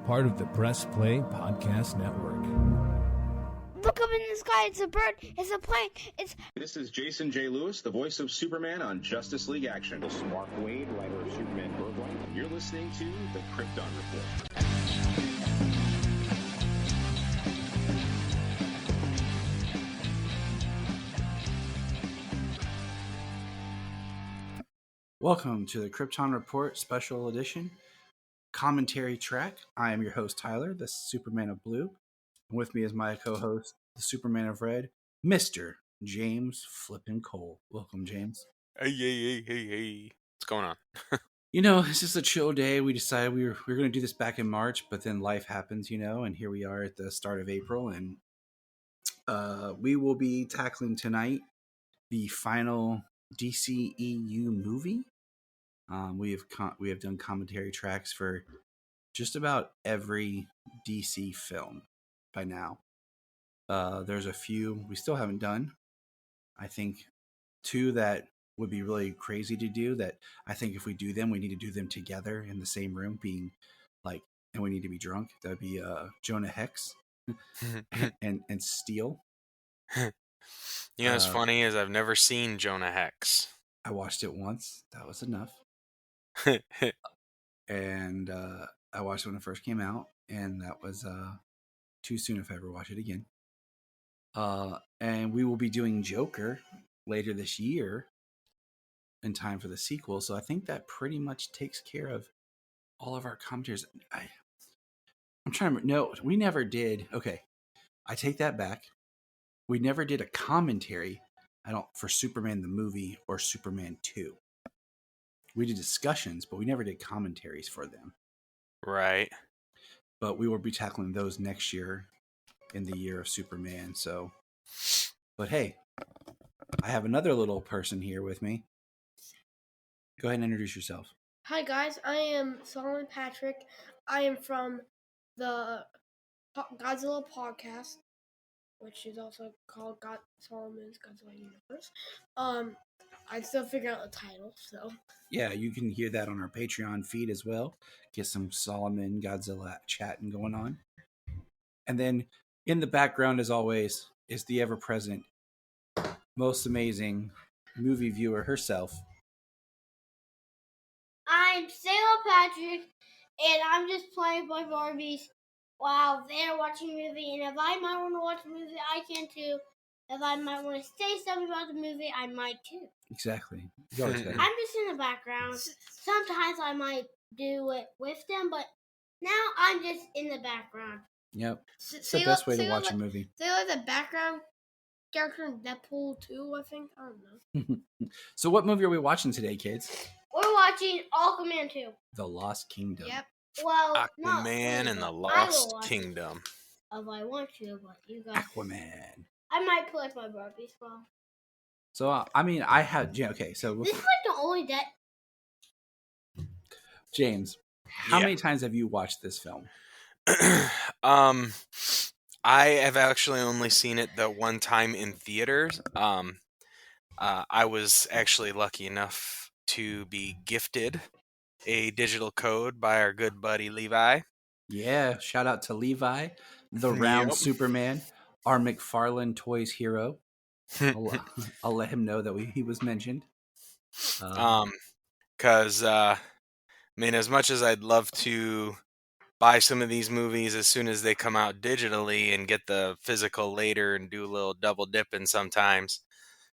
part of the Press Play Podcast Network. Look up in the sky, it's a bird, it's a plane, This is Jason J. Lewis, the voice of Superman on Justice League Action. This is Mark Wade, writer of Superman Birthright. You're listening to The Krypton Report. Welcome to the Krypton Report Special Edition commentary track. I am your host, Tyler, the Superman of Blue. And with me is my co-host, the Superman of Red, Mr. James Flippin' Cole. Welcome, James. Hey. What's going on? You know, it's just a chill day. We decided we were going to do this back in March, but then life happens, and here we are at the start of April. And we will be tackling tonight the final DCEU movie. We have done commentary tracks for just about every DC film by now. There's a few we still haven't done. I think two that would be really crazy to do, that I think if we do them, we need to do them together in the same room, being like, and we need to be drunk. That'd be Jonah Hex and Steel. What's funny is I've never seen Jonah Hex. I watched it once. That was enough. And I watched it when it first came out, and that was too soon if I ever watch it again. And we will be doing Joker later this year in time for the sequel, so I think that pretty much takes care of all of our commentaries. I'm trying to... No, we never did... Okay, I take that back. We never did a commentary, for Superman the movie or Superman 2. We did discussions, but we never did commentaries for them. Right. But we will be tackling those next year in the year of Superman. So, but hey, I have another little person here with me. Go ahead and introduce yourself. Hi guys, I am Solomon Patrick. I am from the Godzilla podcast, which is also called Solomon's Godzilla Universe. I still figure out the title, so. Yeah, you can hear that on our Patreon feed as well. Get some Solomon Godzilla chatting going on. And then in the background, as always, is the ever-present, most amazing movie viewer herself. I'm Sarah Patrick, and I'm just playing by Barbies while they're watching a movie. And if I might want to watch a movie, I can too. If I might want to say something about the movie, I might too. Exactly. I'm just in the background. Sometimes I might do it with them, but now I'm just in the background. Yep. It's the best way to watch a movie. They like the background character in Deadpool 2, I think. I don't know. So what movie are we watching today, kids? We're watching Aquaman 2. The Lost Kingdom. Yep. Well, Aquaman and the Lost Kingdom. If I want to, but you guys... Aquaman. I might play with my Barbies well. So, I have... Okay, so... This is like the only day... James, how many times have you watched this film? I have actually only seen it the one time in theaters. I was actually lucky enough to be gifted a digital code by our good buddy Levi. Yeah, shout out to Levi, the round Superman, our McFarlane Toys hero. I'll let him know that he was mentioned. Because as much as I'd love to buy some of these movies as soon as they come out digitally and get the physical later and do a little double dipping sometimes,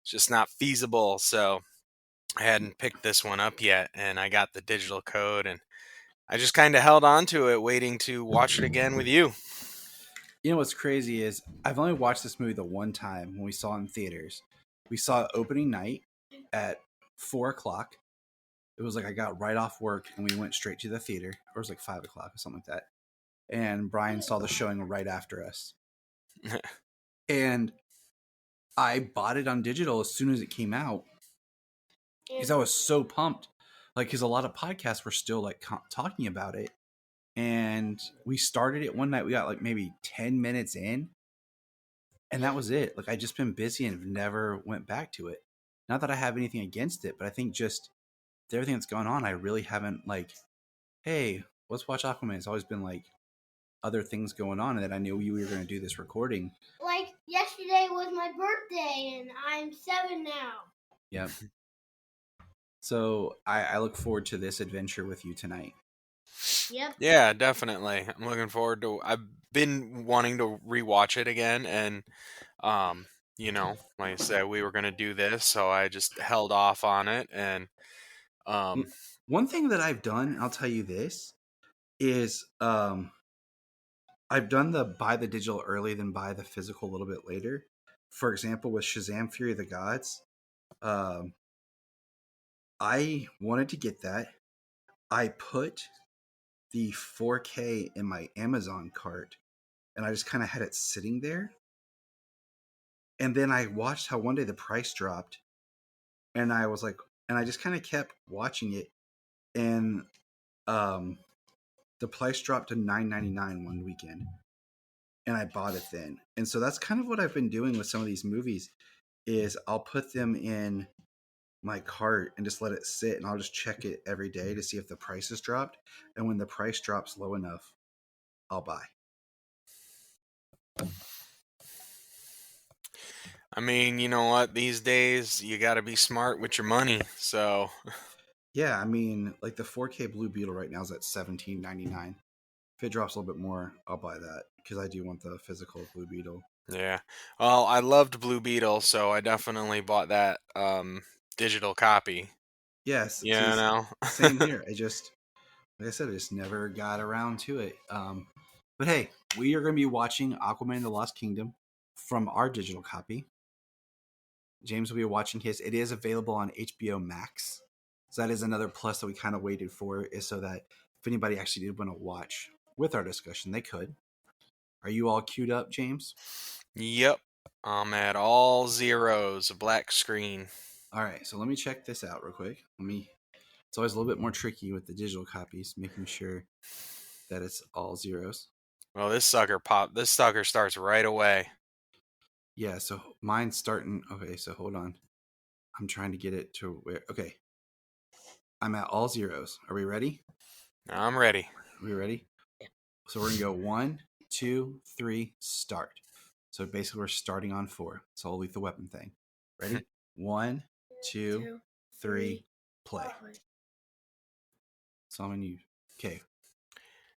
it's just not feasible. So I hadn't picked this one up yet, and I got the digital code, and I just kind of held on to it, waiting to watch it again with you. You know what's crazy is I've only watched this movie the one time when we saw it in theaters. We saw it opening night at 4:00. It was like I got right off work and we went straight to the theater. Or it was like 5:00 or something like that. And Brian saw the showing right after us. And I bought it on digital as soon as it came out because I was so pumped. Like, because a lot of podcasts were still like talking about it. And we started it one night. We got like maybe 10 minutes in. And that was it. Like, I just been busy and never went back to it. Not that I have anything against it, but I think just with everything that's going on, I really haven't like, hey, let's watch Aquaman. It's always been like, other things going on, and then I knew we were going to do this recording. Like yesterday was my birthday, and I'm 7 now. Yep. So I look forward to this adventure with you tonight. Yep. Yeah, definitely. I'm looking forward to. I've been wanting to rewatch it again, and like I said, we were gonna do this, so I just held off on it. And one thing that I've done, I'll tell you this, is I've done the buy the digital early, then buy the physical a little bit later. For example, with Shazam: Fury of the Gods, I wanted to get that. I put the 4K in my Amazon cart, and I just kind of had it sitting there. And then I watched how one day the price dropped, and I was like, and I just kind of kept watching it, and the price dropped to $9.99 one weekend, and I bought it then. And so that's kind of what I've been doing with some of these movies is I'll put them in my cart and just let it sit, and I'll just check it every day to see if the price has dropped. And when the price drops low enough, I'll buy. I mean, you know what? These days, you got to be smart with your money. So Yeah, I mean, like the 4K Blue Beetle right now is at $17.99. If it drops a little bit more, I'll buy that because I do want the physical Blue Beetle. yeah. Well, I loved Blue Beetle, so I definitely bought that digital copy. Yes, You know. same here. Like I said, I just never got around to it. But hey, we are going to be watching Aquaman and the Lost Kingdom from our digital copy. James will be watching his. It is available on HBO Max. So that is another plus that we kind of waited for, is so that if anybody actually did want to watch with our discussion, they could. Are you all queued up, James? Yep. I'm at all zeros, a black screen. All right, so let me check this out real quick. It's always a little bit more tricky with the digital copies, making sure that it's all zeros. Well, this sucker starts right away. Yeah, so mine's starting. Okay, so hold on. I'm trying to get it to where. Okay. I'm at all zeros. Are we ready? I'm ready. Are we ready? So we're going to go 1, 2, 3, start. So basically we're starting on 4. So I'll leave the weapon thing. Ready? 1, 2, 3, play. So I'm going to use. Okay.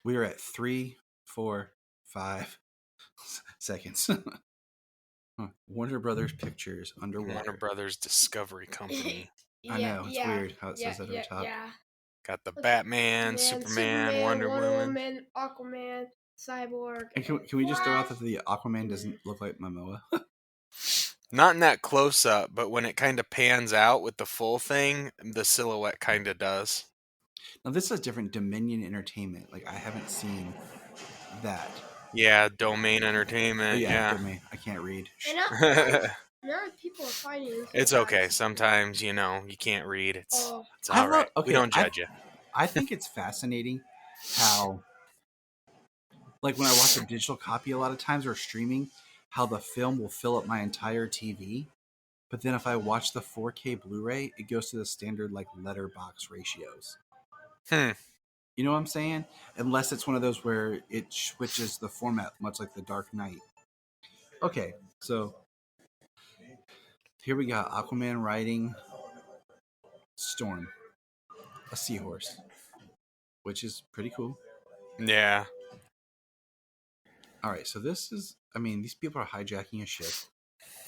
We are at 3, 4, 5 seconds. Warner Brothers Pictures underwater. Warner Brothers Discovery Company. I know, it's weird how it says that at the top. Yeah. Got the Batman, Superman, Wonder Woman, Aquaman, Cyborg. And can we just throw out that the Aquaman doesn't look like Momoa? Not in that close up, but when it kind of pans out with the full thing, the silhouette kind of does. Now this is different. Dominion Entertainment. Like I haven't seen that. Yeah, Domain Entertainment. Oh, yeah, Yeah. Domain. I can't read. Now people are fighting. It's okay. Sometimes, you can't read. It's I all right. okay, We don't judge you. I think it's fascinating how, like when I watch a digital copy a lot of times or streaming, how the film will fill up my entire TV. But then if I watch the 4K Blu-ray, it goes to the standard like letterbox ratios. You know what I'm saying? Unless it's one of those where it switches the format, much like The Dark Knight. Okay, so here we got Aquaman riding Storm, a seahorse, which is pretty cool. Yeah. All right, so this is, I mean, these people are hijacking a ship,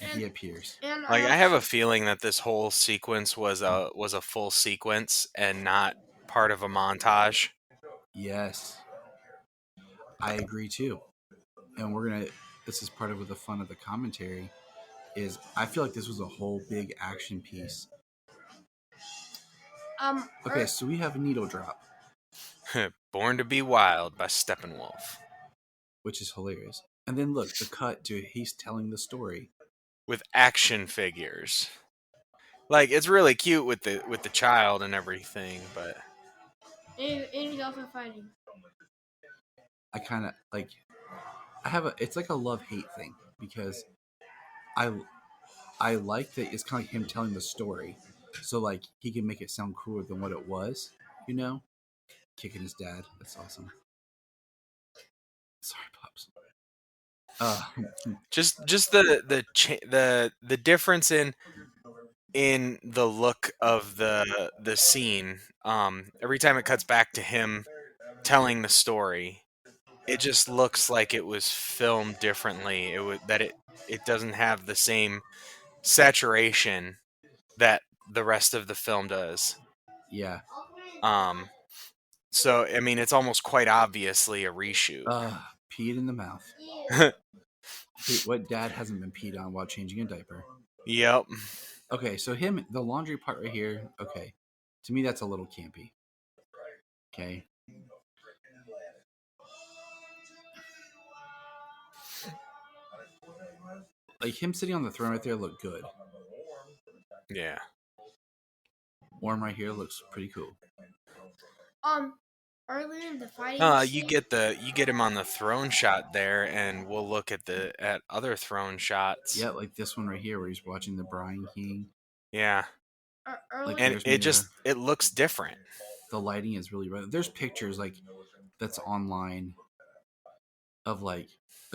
and he appears. Like I have a feeling that this whole sequence was a full sequence and not part of a montage. Yes, I agree too. And this is part of the fun of the commentary, is I feel like this was a whole big action piece. Okay, so we have Needle Drop. Born to be Wild by Steppenwolf. Which is hilarious. And then look, the cut to he's telling the story. With action figures. Like it's really cute with the child and everything, but and he's also fighting. I kind of like. It's like a love-hate thing because I like that it's kind of like him telling the story, so like he can make it sound cooler than what it was, kicking his dad. That's awesome. Uh, Just the difference in the look of the scene. Every time it cuts back to him telling the story, it just looks like it was filmed differently. It doesn't have the same saturation that the rest of the film does. yeah. Um, so I mean, it's almost quite obviously a reshoot. Peed in the mouth. What dad hasn't been peed on while changing a diaper? Yep. Okay, so the laundry part right here. Okay, to me that's a little campy. Okay. Like him sitting on the throne right there looked good. Yeah. Um, Right here looks pretty cool. earlier in the fighting You scene, get him on the throne shot there, and we'll look at other throne shots. Yeah, like this one right here where he's watching the Brine King. Yeah. earlier, Like And there's it looks different. the lighting is really right. There's pictures like that's online of like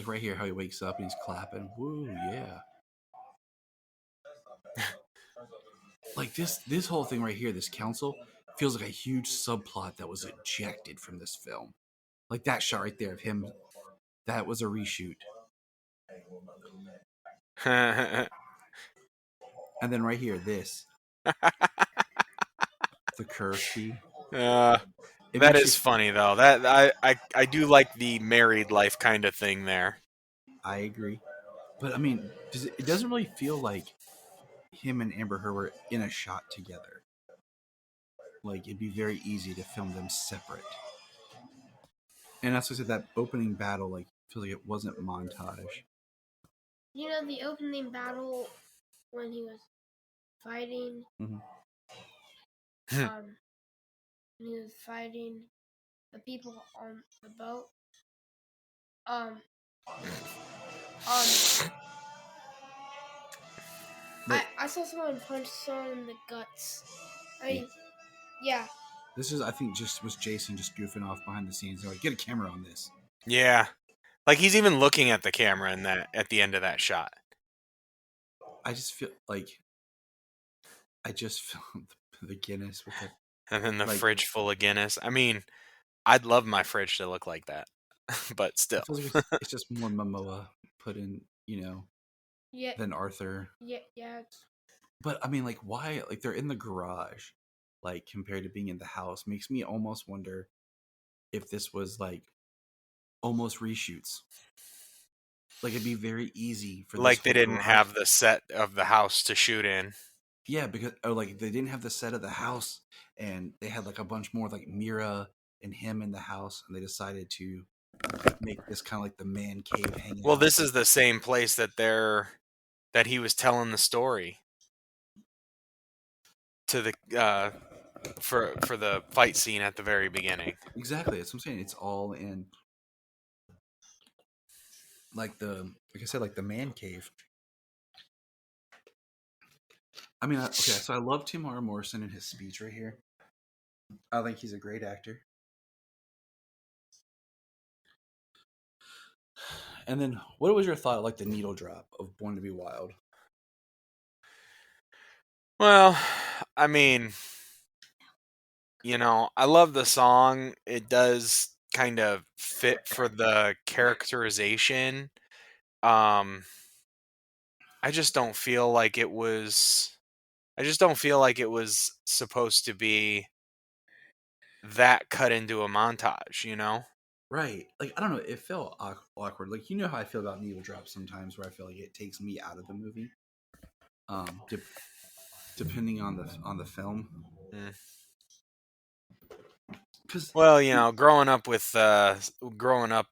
right here how he wakes up and he's clapping. Woo, yeah. Like this whole thing right here, this council feels like a huge subplot that was ejected from this film. Like that shot right there of him, that was a reshoot. And then right here, this the curve key. That is funny though. That I do like the married life kind of thing there. I agree, but I mean, it doesn't really feel like him and Amber Heard were in a shot together. Like it'd be very easy to film them separate. And that's what I said, that opening battle, like feels like it wasn't montage. you know, the opening battle when he was fighting, Mhm. um, when he was fighting the people on the boat. Um, I saw someone punch someone in the guts. I mean, yeah. This is, I think, just was Jason just goofing off behind the scenes. They're like, get a camera on this. Yeah. Like he's even looking at the camera in that at the end of that shot. I just feel like I just feel the Guinness with the And then the like, fridge full of Guinness. I mean, I'd love my fridge to look like that. But still. It feels like it's just more Momoa put in, Yeah, than Arthur. yeah. But I mean, like, why? Like, they're in the garage, like compared to being in the house, makes me almost wonder if this was like almost reshoots. Like, it'd be very easy for this Like they whole didn't garage. have the set of the house to shoot in. Yeah, because like they didn't have the set of the house, and they had like a bunch more like Mira and him in the house, and they decided to make this kind of like the man cave hanging Well, out. this is the same place that he was telling the story to the for the fight scene at the very beginning. Exactly, that's what I'm saying. It's all in like like I said, like the man cave. I mean, okay, so I love Tamara Morrison and his speech right here. I think he's a great actor. And then, what was your thought of like the needle drop of Born to Be Wild? Well, I mean, I love the song. It does kind of fit for the characterization. Um, I just don't feel like it was. I just don't feel like it was supposed to be that cut into a montage. Right. Like, I don't know. It felt awkward. Like, you know how I feel about needle drops sometimes, where I feel like it takes me out of the movie. Depending on the film. Mm. Because Growing up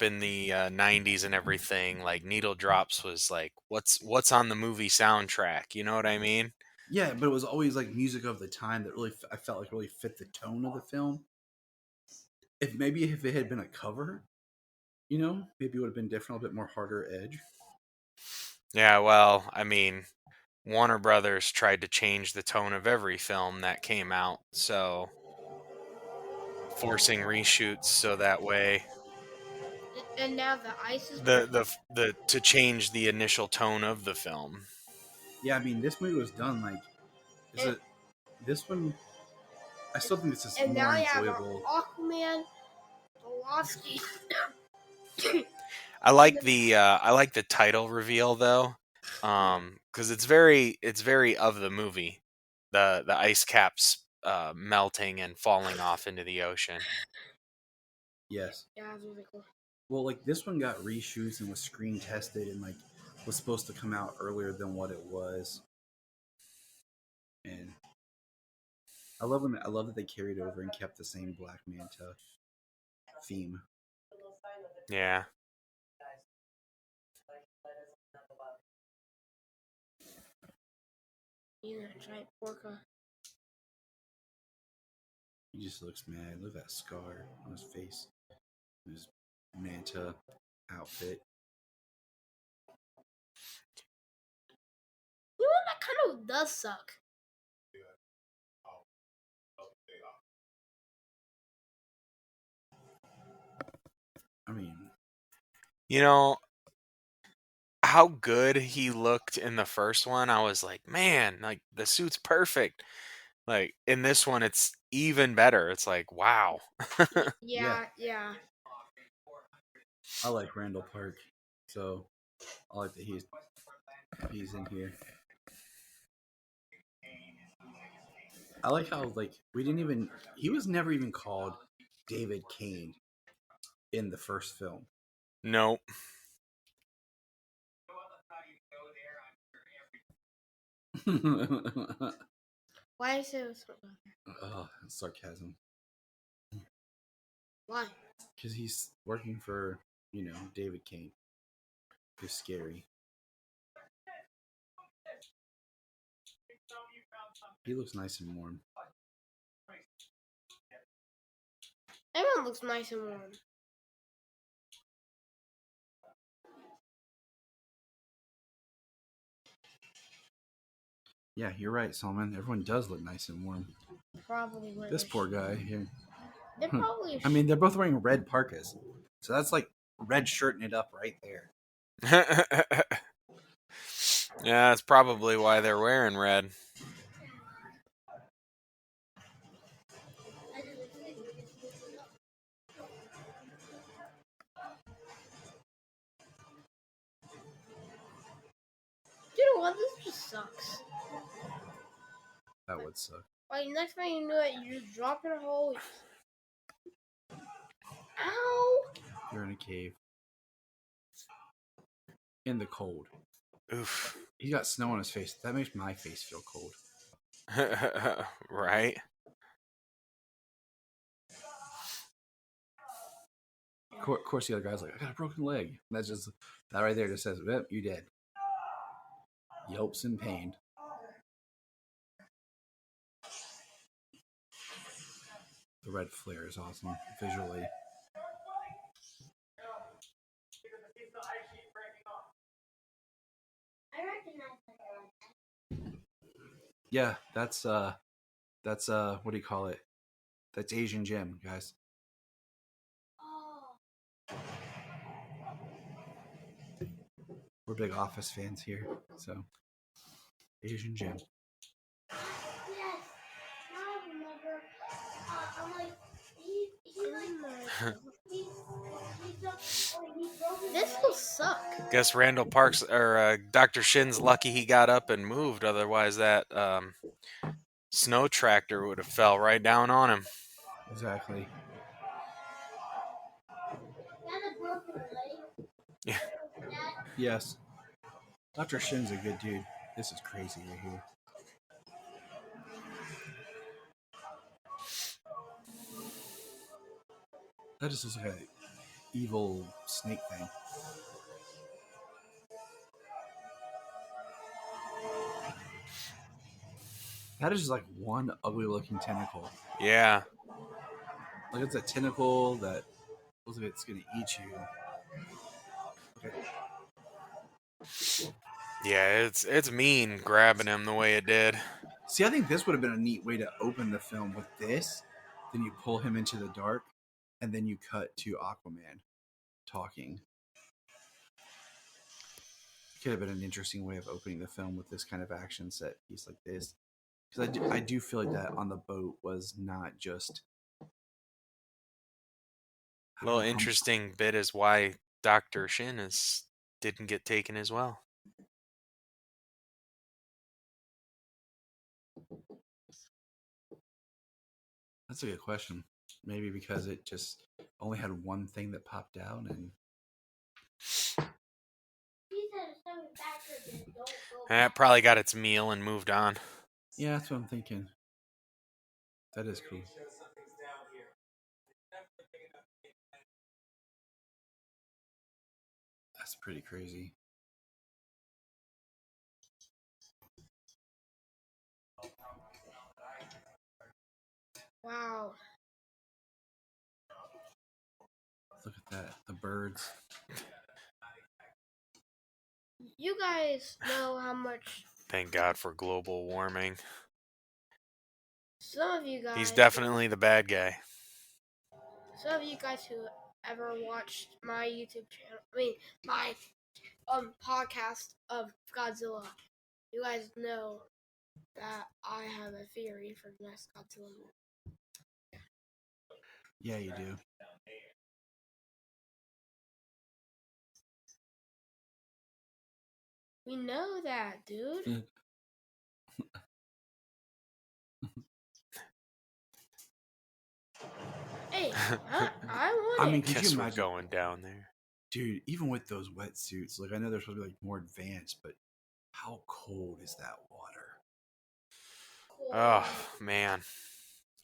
in the '90s and everything, like needle drops was like what's on the movie soundtrack. You know what I mean? yeah, but it was always like music of the time that really I felt like really fit the tone of the film. If it had been a cover, maybe it would have been different, a bit more harder edge. Yeah. Well, I mean, Warner Brothers tried to change the tone of every film that came out, so forcing reshoots so that way. And now the ice is the to change the initial tone of the film. Yeah, I mean, this movie was done like, this one? I still think this is and more now you have enjoyable. Aquaman, Velocity. I like the title reveal though, because it's very of the movie, the ice caps melting and falling off into the ocean. Yes. Yeah, that's really cool. Well, like this one got reshoots and was screen tested and like was supposed to come out earlier than what it was. And I love that they carried over and kept the same Black Manta theme. Yeah. Yeah, giant orca. He just looks mad. Look at that scar on his face. His Manta outfit. You know, that kind of does suck. I mean, You know how good he looked in the first one? I was like, man, like the suit's perfect. Like in this one, it's even better. It's like, wow. Yeah. I like Randall Park, so I like that he's in here. I like how like he was never even called David Kane in the first film. Nope. Why is it so? Oh, sarcasm. Why? Because he's working for, David Kane. Who's scary. He looks nice and warm. Everyone looks nice and warm. Yeah, you're right, Solomon. Everyone does look nice and warm. Probably. This poor guy here. They're probably. I mean, they're both wearing red parkas. So that's like red shirting it up right there. Yeah, that's probably why they're wearing red. You know what? This just sucks. That would suck. Like, next thing you know it, you're just dropping a hole. Ow! You're in a cave. In the cold. Oof. He's got snow on his face. That makes my face feel cold. Right? Of course, the other guy's like, I got a broken leg. And that's just, that right there just says, yep, you dead. Yelps in pain. The red flare is awesome visually. Yeah, that's what do you call it? That's Asian Jim, guys. We're big Office fans here, so Asian Jim. Yes, now I remember. I'm like, this will suck. Guess Randall Parks or Dr. Shin's lucky he got up and moved. Otherwise, that snow tractor would have fell right down on him. Exactly. Yeah. Yes. Dr. Shin's a good dude. This is crazy right here. That just looks like an evil snake thing. That is just like one ugly looking tentacle. Yeah. Like it's a tentacle that looks like it's gonna eat you. Okay. Yeah, it's mean grabbing him the way it did. See, I think this would have been a neat way to open the film with this. Then you pull him into the dark, and then you cut to Aquaman talking. It could have been an interesting way of opening the film with this kind of action set piece like this. Because I do feel like that on the boat was not just. A little interesting bit is why Dr. Shin didn't get taken as well. That's a good question. Maybe because it just only had one thing that popped out, and It probably got its meal and moved on. yeah, that's what I'm thinking. That is cool. That's pretty crazy. Wow. Look at that. The birds. You guys know how much Thank God for global warming. some of you guys. He's definitely the bad guy. Some of you guys who ever watched my YouTube channel, my podcast of Godzilla, you guys know that I have a theory for the next Godzilla movie. Yeah, you do. We know that, dude. Hey, I want I mean, it. could Guess you we're imagine, going down there. dude? Even with those wetsuits, like I know they're supposed to be like more advanced, but how cold is that water? Oh, man.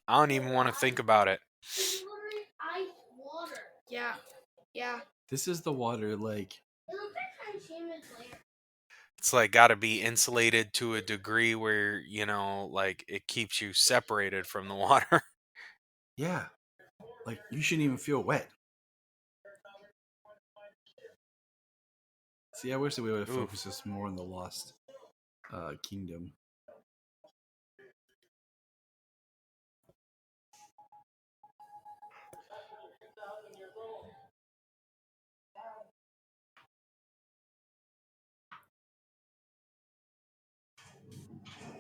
I don't even want to think about it. It's literally ice water. Yeah, yeah. This is the water, like It looks like Hiroshima layer. It's like got to be insulated to a degree where, like it keeps you separated from the water. yeah, like you shouldn't even feel wet. See, I wish that we would have Ooh. focused us more on the Lost Kingdom.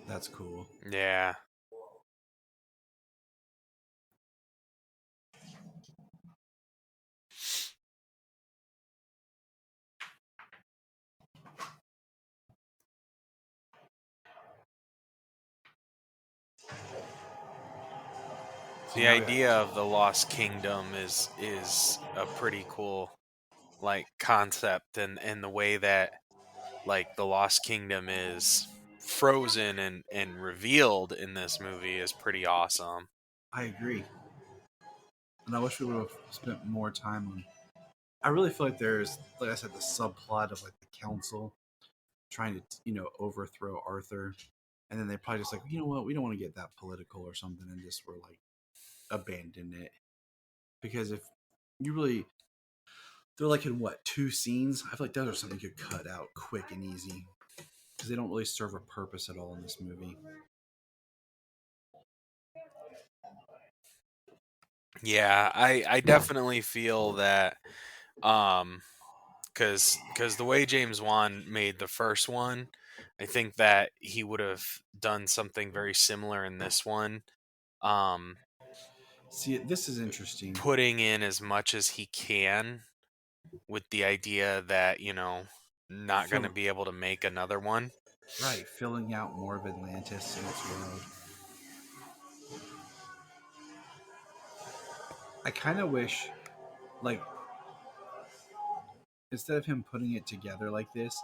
That's cool. Yeah. So The now idea of the Lost Kingdom is a pretty cool like concept, and the way that like the Lost Kingdom is frozen and revealed in this movie is pretty awesome. I agree, and I wish we would have spent more time on. I really feel like there's, like I said, the subplot of like the council trying to, overthrow Arthur, and then they probably just like, you know what, we don't want to get that political or something, and just were like abandon it, because if you really, they're like in what 2 scenes? I feel like those are something you could cut out quick and easy because they don't really serve a purpose at all in this movie. Yeah, I definitely feel that because the way James Wan made the first one, I think that he would have done something very similar in this one. See, this is interesting. Putting in as much as he can with the idea that, not going to be able to make another one. Right, filling out more of Atlantis in its world. I kind of wish, like, instead of him putting it together like this,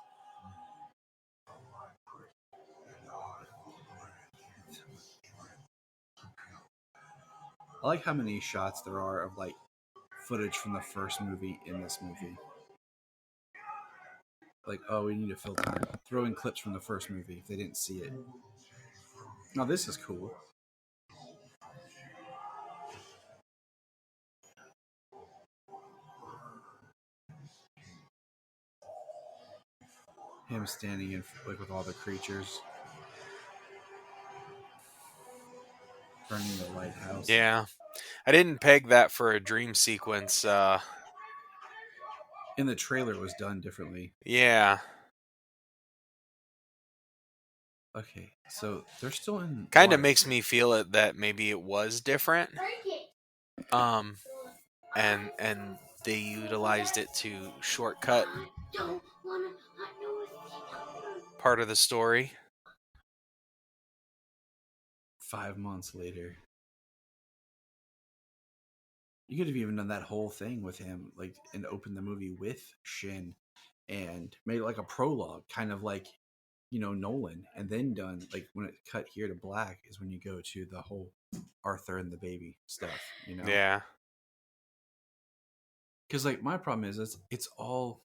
I like how many shots there are of like footage from the first movie in this movie. Like, oh, we need to fill time. Throw in clips from the first movie if they didn't see it. Now, this is cool. Him standing in like with all the creatures, burning the lighthouse. Yeah. I didn't peg that for a dream sequence In the trailer, it was done differently. Yeah. Okay, so they're still in. Kind of water. makes me feel it that maybe it was different. Um, and they utilized it to shortcut part of the story. 5 months later. You could have even done that whole thing with him, like, and opened the movie with Shin and made it like a prologue, kind of like, Nolan, and then done, like, when it cut here to black is when you go to the whole Arthur and the baby stuff. Yeah. Because, like, my problem is it's all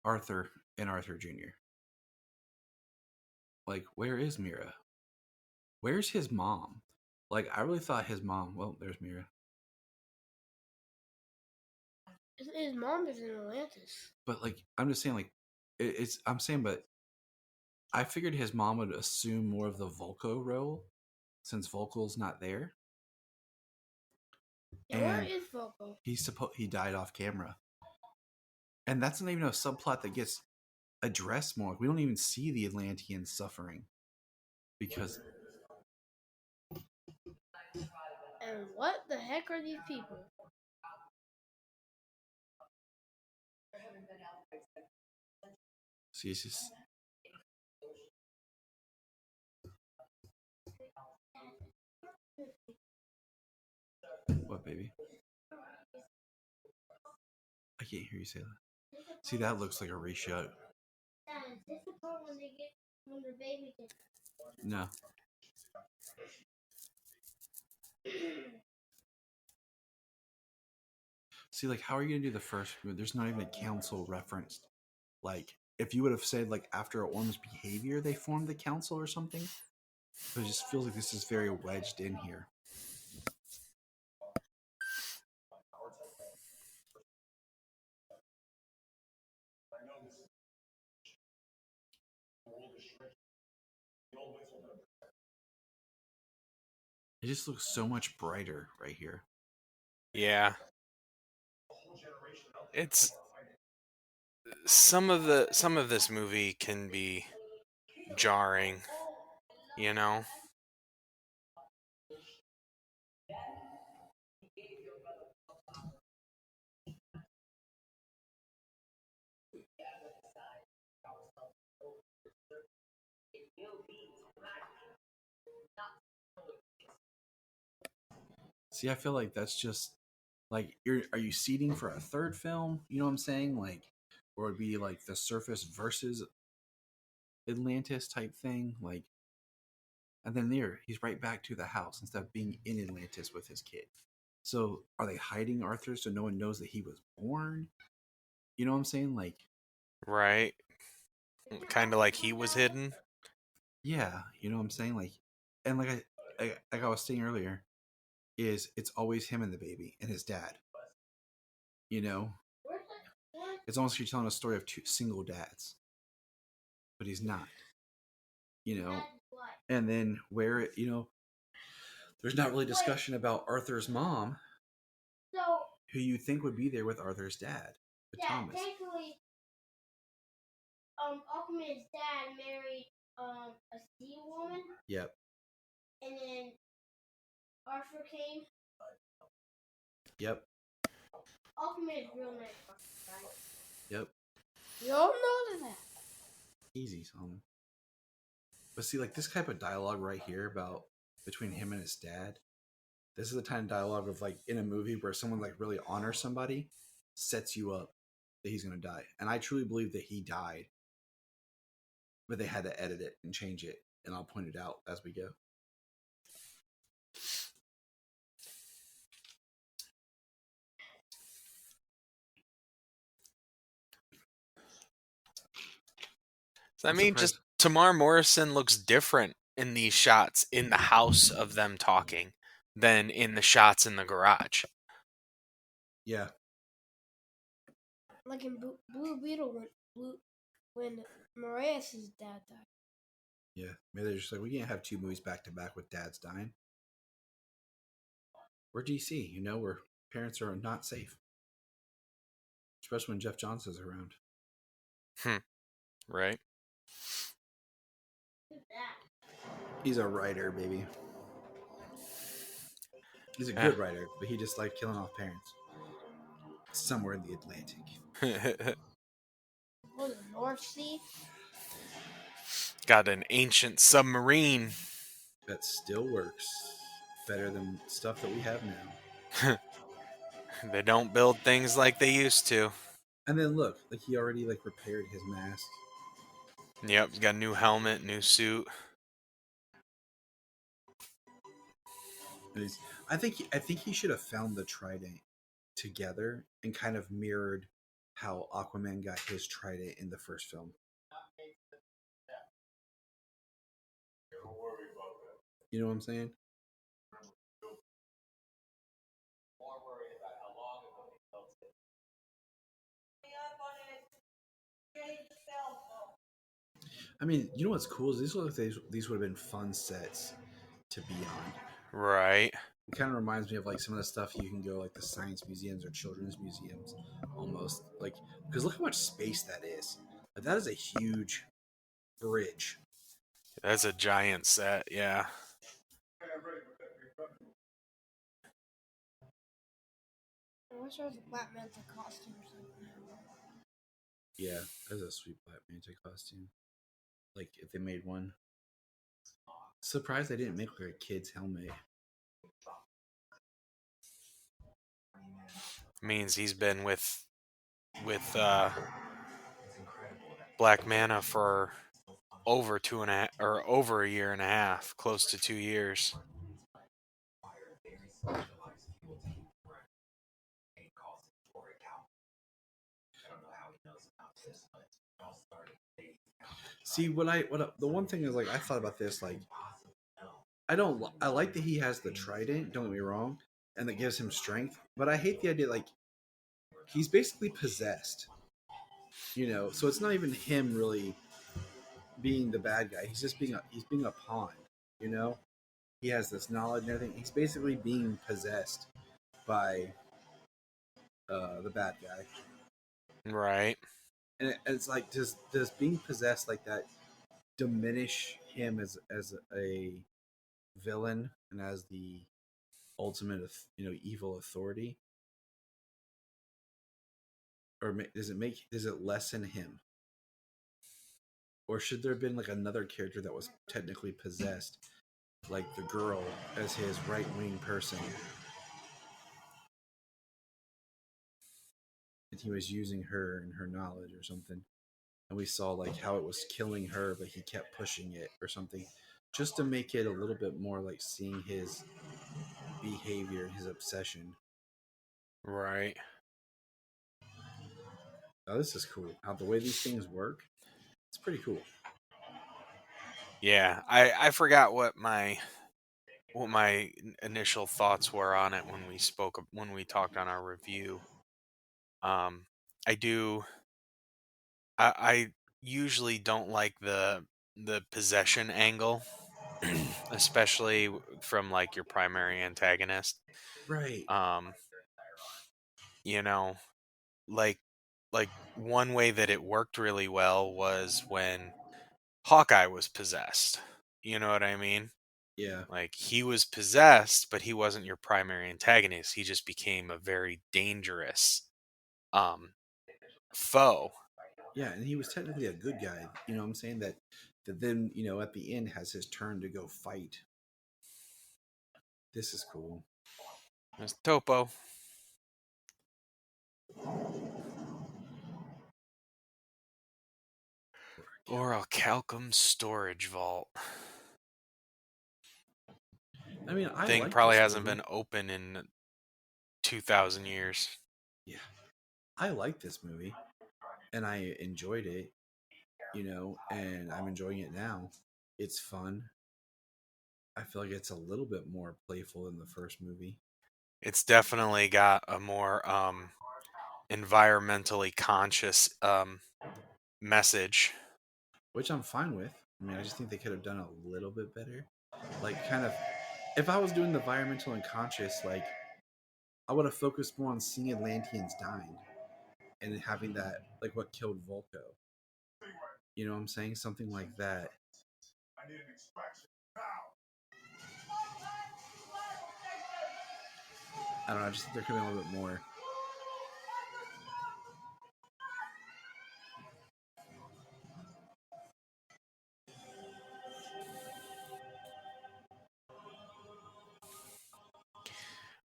Arthur and Arthur Jr. Like, where is Mira? Where's his mom? Like, I really thought his mom. Well, there's Mira. His mom is in Atlantis. But, like, I'm just saying, like, I'm saying, but I figured his mom would assume more of the Volko role since Volko's not there. Yeah, where is Volko? He died off camera, and that's not even a subplot that gets addressed more. We don't even see the Atlanteans suffering because. And what the heck are these people? See, it's just. What, baby? I can't hear you say that. See, that looks like a reshoot. Is this the part when the baby gets? No. See, like, how are you gonna do the first movie? There's not even a council referenced. Like, if you would have said, like, after Orm's behavior, they formed the council or something. But it just feels like this is very wedged in here. It just looks so much brighter right here. Yeah. It's some of this movie can be jarring, you know. See, I feel like that's just like are you seeding for a third film? You know what I'm saying? Like, or it'd be like the Surface versus Atlantis type thing, like, and then he's right back to the house instead of being in Atlantis with his kid. So are they hiding Arthur so no one knows that he was born? You know what I'm saying? Like, Right. Kind of like he was hidden. yeah, you know what I'm saying? Like, and like I was saying earlier, it's always him and the baby and his dad. You know, it's almost like you're telling a story of two single dads, but he's not. You know, and then where there's not really discussion about Arthur's mom, who you think would be there with Arthur's dad, but Thomas. Thankfully, Aquaman's dad married a sea woman. Yep. And then Arthur came. Yep. Aquaman's real nice, right? Yep. You all know that. Easy, son. But see, like this type of dialogue right here about between him and his dad, this is the kind of dialogue of like in a movie where someone like really honors somebody, sets you up that he's gonna die. And I truly believe that he died. But they had to edit it and change it, and I'll point it out as we go. I mean, just Tamar Morrison looks different in these shots in the house of them talking than in the shots in the garage. Yeah. Like in Blue Beetle when Marias' dad died. Yeah. Maybe they're just like, we can't have two movies back to back with dads dying. We're DC, where parents are not safe. especially when Jeff Johnson's around. Right. He's a writer, baby. He's a Yeah. good writer, but he just liked killing off parents somewhere in the Atlantic. What, the North Sea? Got an ancient submarine. That still works better than stuff that we have now. They don't build things like they used to. And then look, like he already like repaired his mask. Yep, he's got a new helmet, new suit. And I think he should have found the trident together and kind of mirrored how Aquaman got his trident in the first film. You know what I'm saying? I mean, you know what's cool is these look like these would have been fun sets to be on. Right. It kind of reminds me of like some of the stuff you can go like the science museums or children's museums, almost like because look how much space that is. Like, that is a huge bridge. That's a giant set, yeah. I wish there was a Black Manta costume or something. Yeah, that's a sweet Black Manta costume. Like if they made one. Surprised they didn't make like a kid's helmet. Means he's been with Black Manta for over 2.5 or over a year and a half, close to 2 years. See the one thing is like I thought about this like I like that he has the trident, don't get me wrong, and that gives him strength, but I hate the idea like he's basically possessed. You know, so it's not even him really being the bad guy. He's just being a pawn, you know? He has this knowledge and everything. He's basically being possessed by the bad guy. Right. And it's like does being possessed like that diminish him as a villain and as the ultimate evil authority, or does it lessen him, or should there have been like another character that was technically possessed, like the girl as his right-wing person, and he was using her and her knowledge or something, and we saw like how it was killing her but he kept pushing it or something, just to make it a little bit more like seeing his behavior and his obsession. Right. Oh, this is cool. How the way these things work, it's pretty cool. Yeah, I forgot what my initial thoughts were on it when we talked on our review. I do. I usually don't like the possession angle, especially from like your primary antagonist. Right. You know, like one way that it worked really well was when Hawkeye was possessed. You know what I mean? Yeah. Like he was possessed, but he wasn't your primary antagonist. He just became a very dangerous foe. Yeah, and he was technically a good guy. You know what I'm saying? That then, at the end has his turn to go fight. This is cool. There's Topo. Or a Calcum storage vault. I mean, I Thing like probably this hasn't movie. been open in 2,000 years. Yeah, I like this movie, and I enjoyed it. And I'm enjoying it now. It's fun. I feel like it's a little bit more playful than the first movie. It's definitely got a more environmentally conscious message. Which I'm fine with. I mean, I just think they could have done a little bit better. Like, kind of, if I was doing the environmental and conscious, like, I would have focused more on seeing Atlanteans dying. and having that, like what killed Volko. You know what I'm saying? Something like that. I don't know. I just think there could be a little bit more.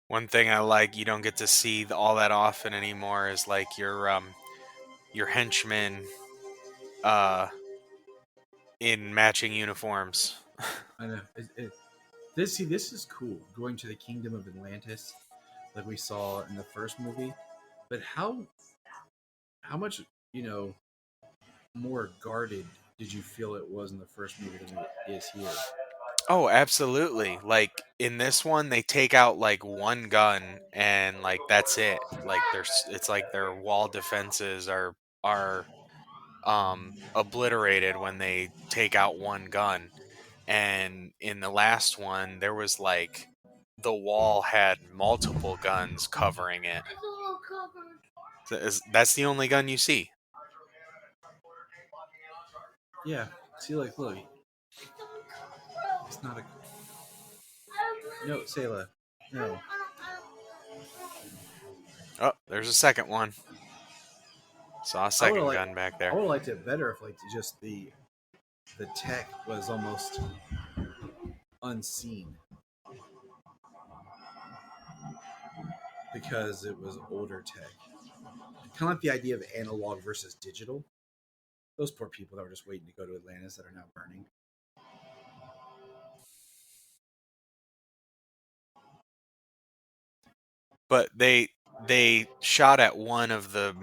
One thing I like you don't get to see all that often anymore is like your henchmen in matching uniforms. I know. This is cool. Going to the kingdom of Atlantis, like we saw in the first movie, but how much more guarded did you feel it was in the first movie than it is here? Oh, absolutely. Like in this one they take out like one gun and like that's it. Like there's it's like their wall defenses are obliterated when they take out one gun. And in the last one there was like the wall had multiple guns covering it. That's the only gun you see. Yeah. See, like, look, it's not a no, Sayla. No. Oh, there's a second one. Saw a I would have second liked gun back I there. would have liked it better if like just the tech was almost unseen because it was older tech. Kind of like the idea of analog versus digital. Those poor people that were just waiting to go to Atlantis that are now burning. But they shot at one of the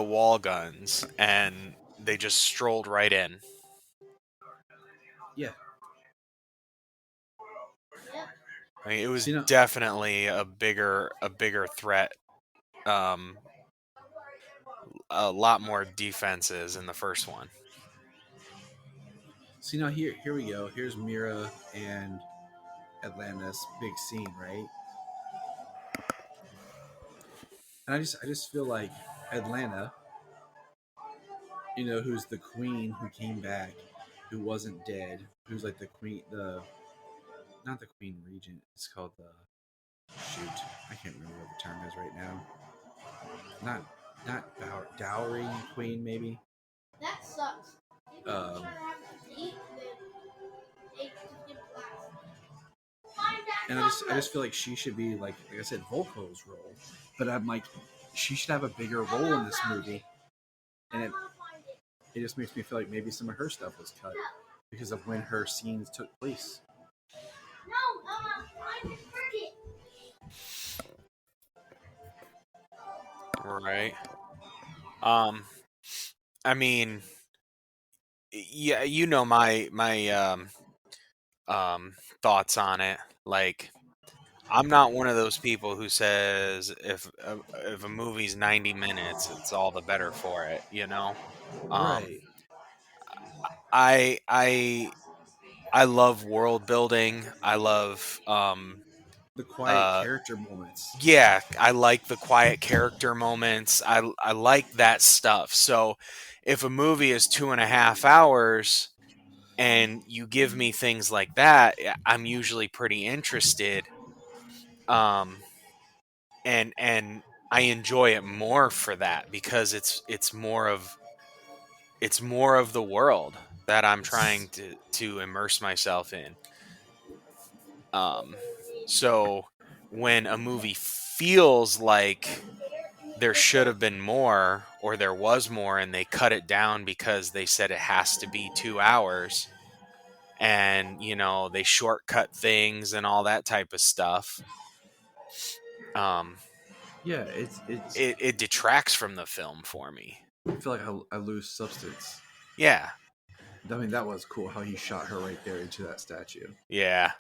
wall guns and they just strolled right in. Yeah. I mean, it was See, now, definitely a bigger threat. Um, a lot more defenses in the first one. here we go. Here's Mira and Atlantis, big scene, right? And I just feel like Atlanta, who's the queen who came back, who wasn't dead, who's like the queen, the not the queen regent. It's called the shoot. I can't remember what the term is right now. Not dowry queen, maybe. That sucks. Um, and I just feel like she should be like I said, Volko's role, but I'm like, she should have a bigger role in this movie, and it just makes me feel like maybe some of her stuff was cut because of when her scenes took place. Right. I mean, yeah, you know my thoughts on it. Like, I'm not one of those people who says if a movie's 90 minutes, it's all the better for it. You know. Um, Right. I I I love world building. I love The quiet uh character moments. yeah, I like the quiet character moments. I like that stuff. So if a movie is 2.5 hours and you give me things like that, I'm usually pretty interested. Um, and I enjoy it more for that because it's more of the world that I'm trying to immerse myself in. Um, so when a movie feels like there should have been more or there was more and they cut it down because they said it has to be 2 hours and they shortcut things and all that type of stuff. Yeah, it's. It detracts from the film for me. I feel like I lose substance. Yeah. I mean, that was cool how he shot her right there into that statue. Yeah.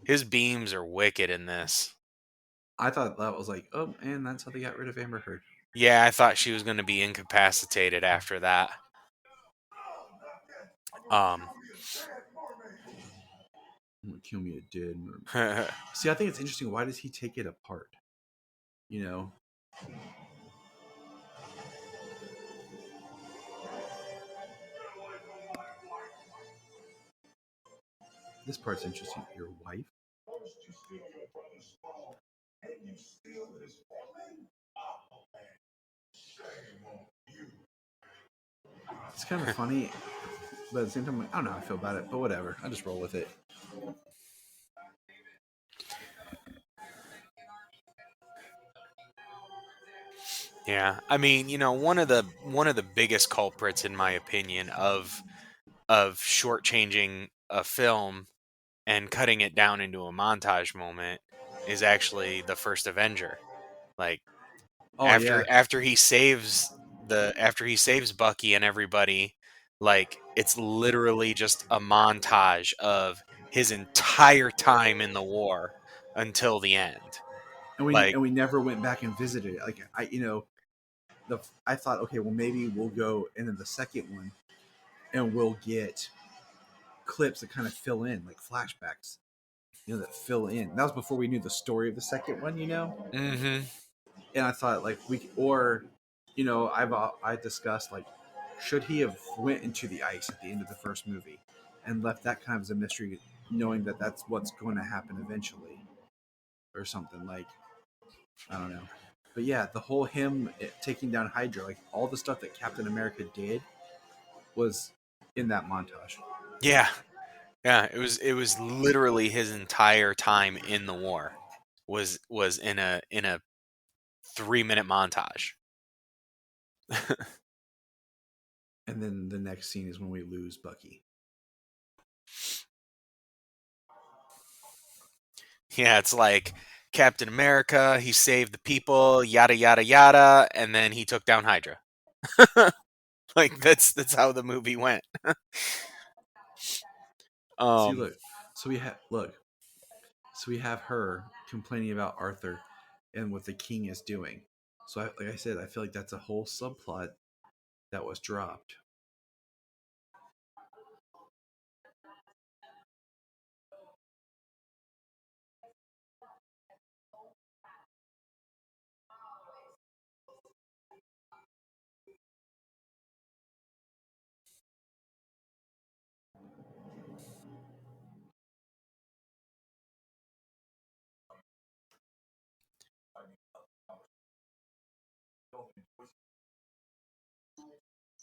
His beams are wicked in this. I thought that was like, oh, and that's how they got rid of Amber Heard. Yeah, I thought she was going to be incapacitated after that. Kill me a dead. See, I think it's interesting. Why does he take it apart? You know, This part's interesting. Your wife? It's kind of funny, but at the same time, I don't know how I feel about it. But whatever, I just roll with it. Yeah, I mean, one of the biggest culprits, in my opinion, of shortchanging a film and cutting it down into a montage moment is actually the first Avenger. Like Oh yeah, after he saves Bucky and everybody, like it's literally just a montage of his entire time in the war until the end. and we Like, and we never went back and visited it. Like I thought, okay, well maybe we'll go into the second one and we'll get clips that kind of fill in, like flashbacks, that fill in. That was before we knew the story of the second one, mm-hmm. And I thought like I discussed like, should he have went into the ice at the end of the first movie and left that kind of as a mystery, knowing that that's what's going to happen eventually, or something like, I don't know. But yeah, the whole taking down Hydra, like all the stuff that Captain America did was in that montage. Yeah. Yeah, it was literally his entire time in the war was in a 3-minute montage. And then the next scene is when we lose Bucky. Yeah, it's like Captain America, he saved the people, yada yada yada, and then he took down Hydra. Like that's how the movie went. See, Um, look. So we have her complaining about Arthur and what the king is doing. So, like I said, I feel like that's a whole subplot that was dropped.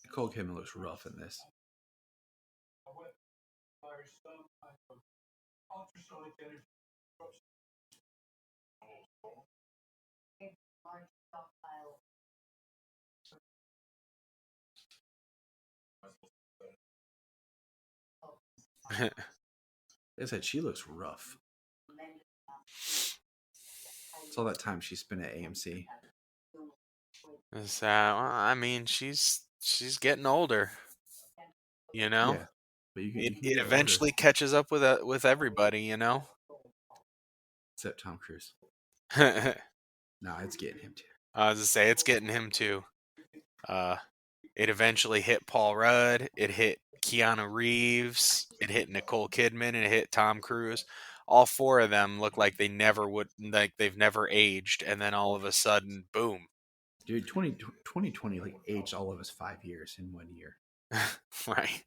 Nicole Kidman looks rough in this. I said she looks rough. It's all that time she spent at AMC. I mean, she's getting older, Yeah, but you can It get older. eventually catches up with everybody, Except Tom Cruise. I Nah, it's getting him too. was to say it's getting him too. Uh, it eventually hit Paul Rudd. It hit Keanu Reeves. It hit Nicole Kidman, and it hit Tom Cruise. All four of them look like they've never aged, and then all of a sudden, boom. Dude, 2020 like aged all of us 5 years in 1 year. Right.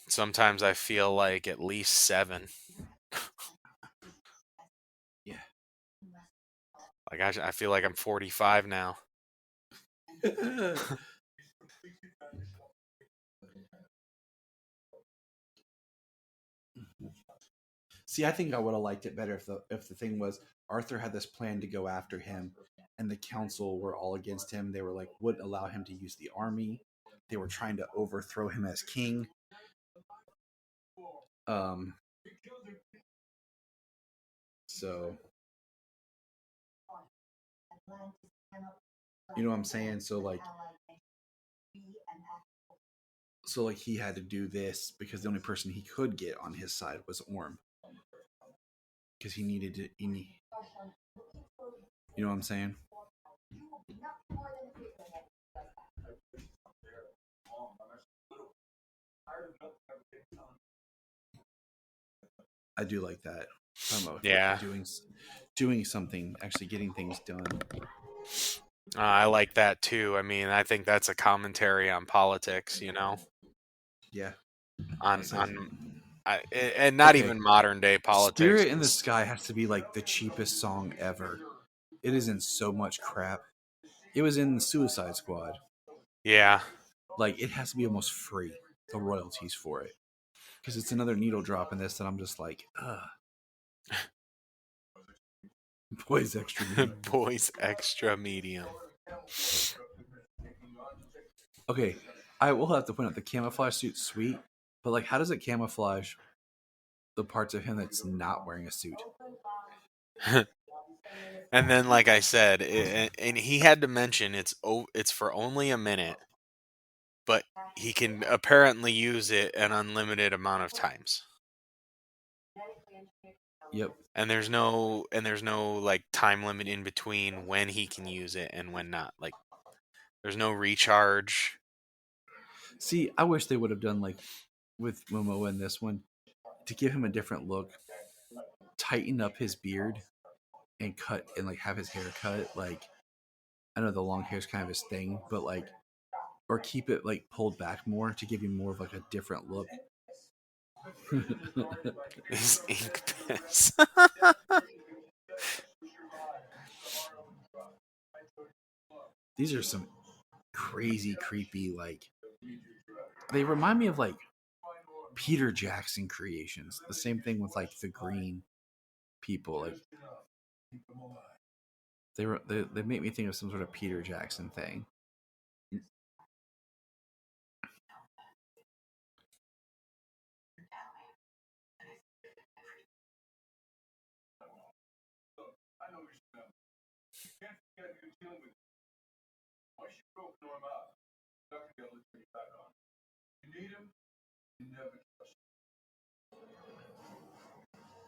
Sometimes I feel like at least 7. Yeah. Like I feel like I'm 45 now. See, I think I would have liked it better if the thing was Arthur had this plan to go after him, and the council were all against him. They were like, wouldn't allow him to use the army. They were trying to overthrow him as king. So you know what I'm saying? So like he had to do this because the only person he could get on his side was Orm. Because he needed to, you know what I'm saying? I do like that. Yeah. Doing something, actually getting things done. I like that too. I mean, I think that's a commentary on politics, Yeah. on So- and not Okay. even modern day politics. Spirit in the Sky has to be like the cheapest song ever. It is in so much crap. It was in Suicide Squad. Yeah. Like, it has to be almost free, the royalties for it. Because it's another needle drop in this that I'm just like, ugh. Boys extra medium. Boys extra medium. Okay, I will have to point out the camouflage suit's sweet, but like, how does it camouflage the parts of him that's not wearing a suit? And then, like I said, and he had to mention it's for only a minute, but he can apparently use it an unlimited amount of times. Yep. And there's no like time limit in between when he can use it and when not. Like there's no recharge. See, I wish they would have done like with Momoa in this one to give him a different look, tighten up his beard, and cut and like have his hair cut. Like, I know the long hair is kind of his thing, but like, or keep it like pulled back more to give him more of like a different look. His ink piss. These are some crazy, creepy, like, they remind me of like Peter Jackson creations. The same thing with like the green people. Like, they make me think of some sort of Peter Jackson thing.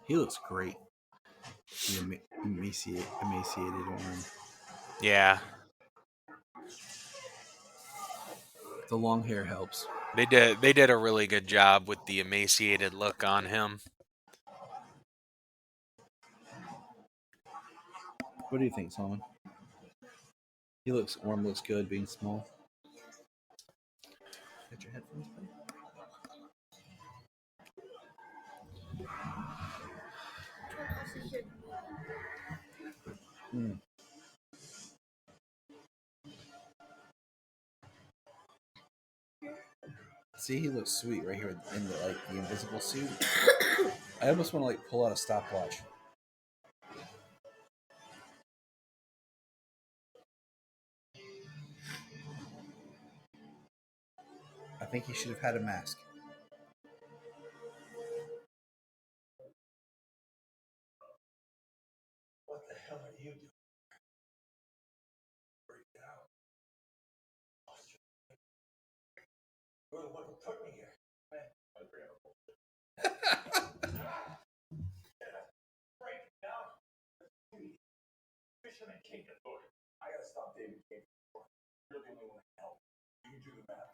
He looks great. The emaciated one. Yeah. The long hair helps. They did a really good job with the emaciated look on him. What do you think, Solomon? He looks looks good being small. Got your headphones, buddy? See, he looks sweet right here in the like the invisible suit. I almost want to like pull out a stopwatch. I think he should have had a mask. What the hell are you doing? You're the one who put me here.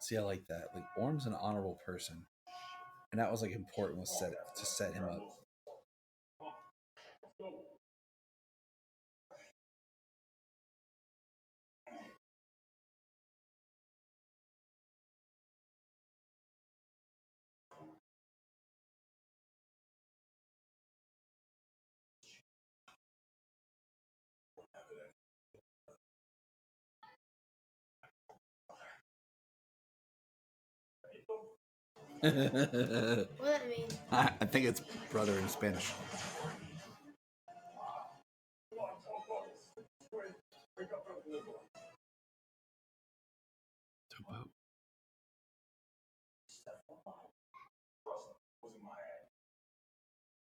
See, I like that. Like, Orm's an honorable person, and that was like important was to set him up. What does that mean? I think it's brother in Spanish. Topo.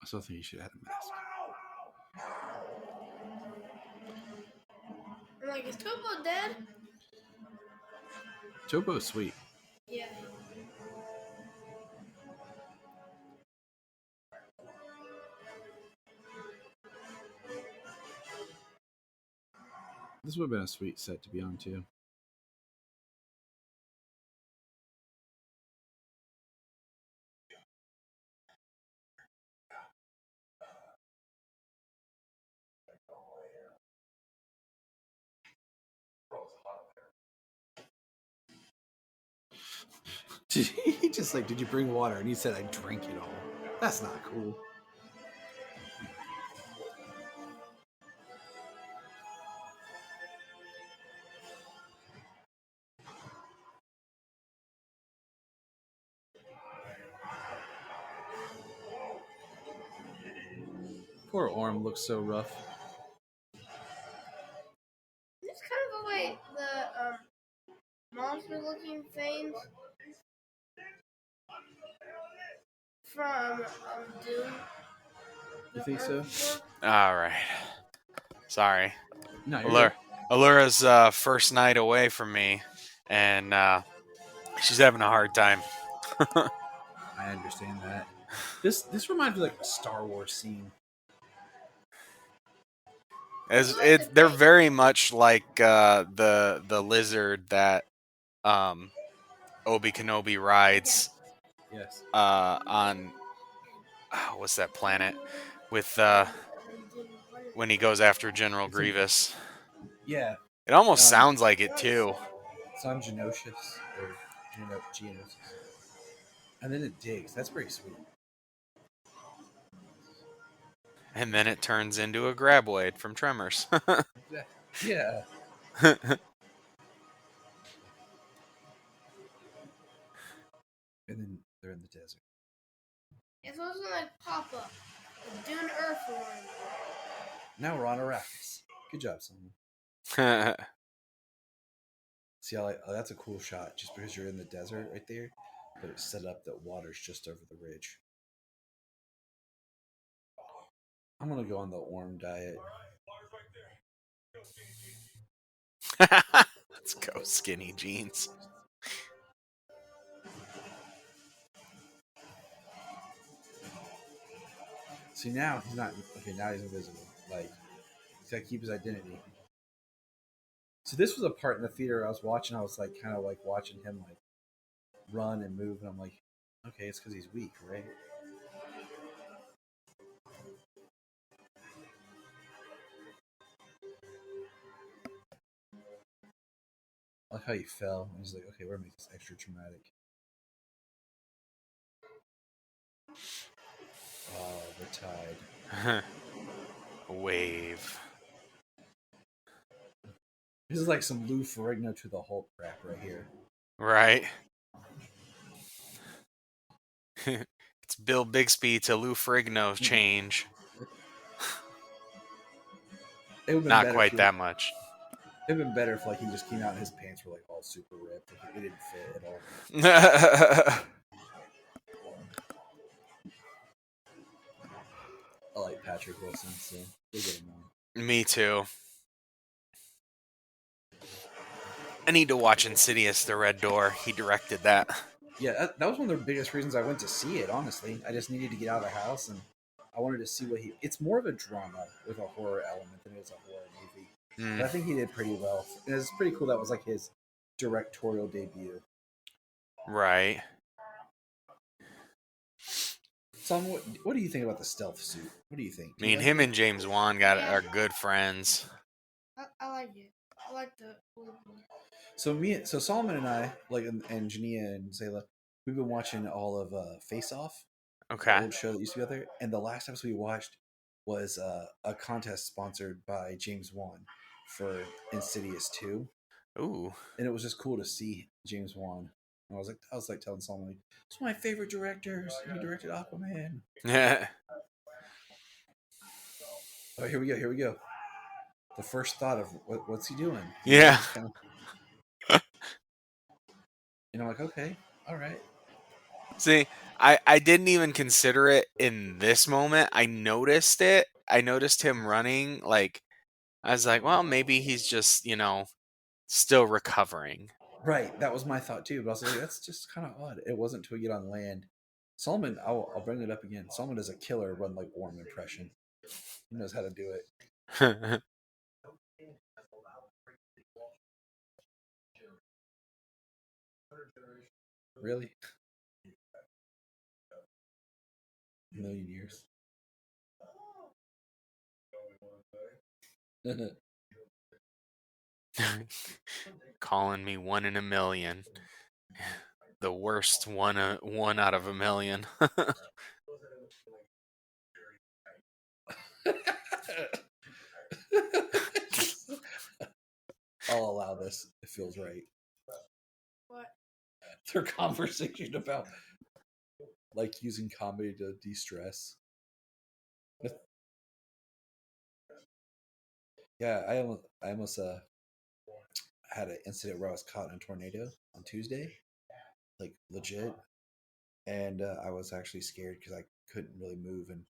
I still think you should have had a mask. I'm like, is Topo dead? Topo's sweet. Yeah. This would have been a sweet set to be on too. He just like, did you bring water? And he said, I drank it all. That's not cool. Poor Orm looks so rough. It's kind of the way the monster-looking things from Doom. You think so? All right. Sorry. No, you're good. Allura's first night away from me, and she's having a hard time. I understand that. This reminds me of like a Star Wars scene. They're very much like the lizard that Obi Kenobi rides Yes. on what's that planet with when he goes after General Grievous. Yeah. It almost sounds like it too. It's on Geonosis or Geonosis. And then it digs. That's pretty sweet. And then it turns into a graboid from Tremors. Yeah. And then they're in the desert. It wasn't like Papa, Dune Earthworm. Now we're on Arrakis. Good job, Simon. See how that's a cool shot just because you're in the desert right there, but it's set up that water's just over the ridge. I'm gonna go on the Orm diet. Let's go, skinny jeans. See, now he's not okay. Now he's invisible. Like he's gotta keep his identity. So this was a part in the theater I was watching. I was like, kind of like watching him like run and move, and I'm like, okay, it's because he's weak, right? I like how he fell. And he's like, okay, we're gonna make this extra traumatic. Oh, the tide. Wave. This is like some Lou Ferrigno to the Hulk crap right here. Right. It's Bill Bixby to Lou Ferrigno change. Not quite that much. It'd been better if like he just came out and his pants were like all super ripped. Like, it didn't fit at all. I like Patrick Wilson, so we'll get him on. Me too. I need to watch Insidious: The Red Door. He directed that. Yeah, that was one of the biggest reasons I went to see it, honestly. I just needed to get out of the house, and I wanted to see what he... It's more of a drama with a horror element than it is a horror movie. But I think he did pretty well. And it's pretty cool that was like his directorial debut. Right. So, what do you think about the stealth suit? What do you think? I mean, him and James Wan are good friends. I like it. I like the... So Solomon and I, like, and Jania and Zayla, we've been watching all of Face Off. Okay. The old show that used to be out there. And the last episode we watched was a contest sponsored by James Wan for Insidious 2. Ooh. And it was just cool to see James Wan. And I was like telling Solomon, it's one of my favorite directors. He directed Aquaman. Yeah. Oh, here we go. The first thought of what's he doing? Yeah. And I'm like, okay, all right. See, I didn't even consider it in this moment. I noticed it. I noticed him running. Like, I was like, well, maybe he's just, still recovering. Right. That was my thought too. But I was like, that's just kind of odd. It wasn't until we get on land. Solomon, I'll bring it up again. Solomon is a killer run like Orm impression. He knows how to do it. Really? A million years. Calling me 1 in a million. the worst one out of a million. I'll allow this. It feels right. What? Their conversation about like using comedy to de-stress. Yeah, I almost had an incident where I was caught in a tornado on Tuesday, like legit, and I was actually scared because I couldn't really move, and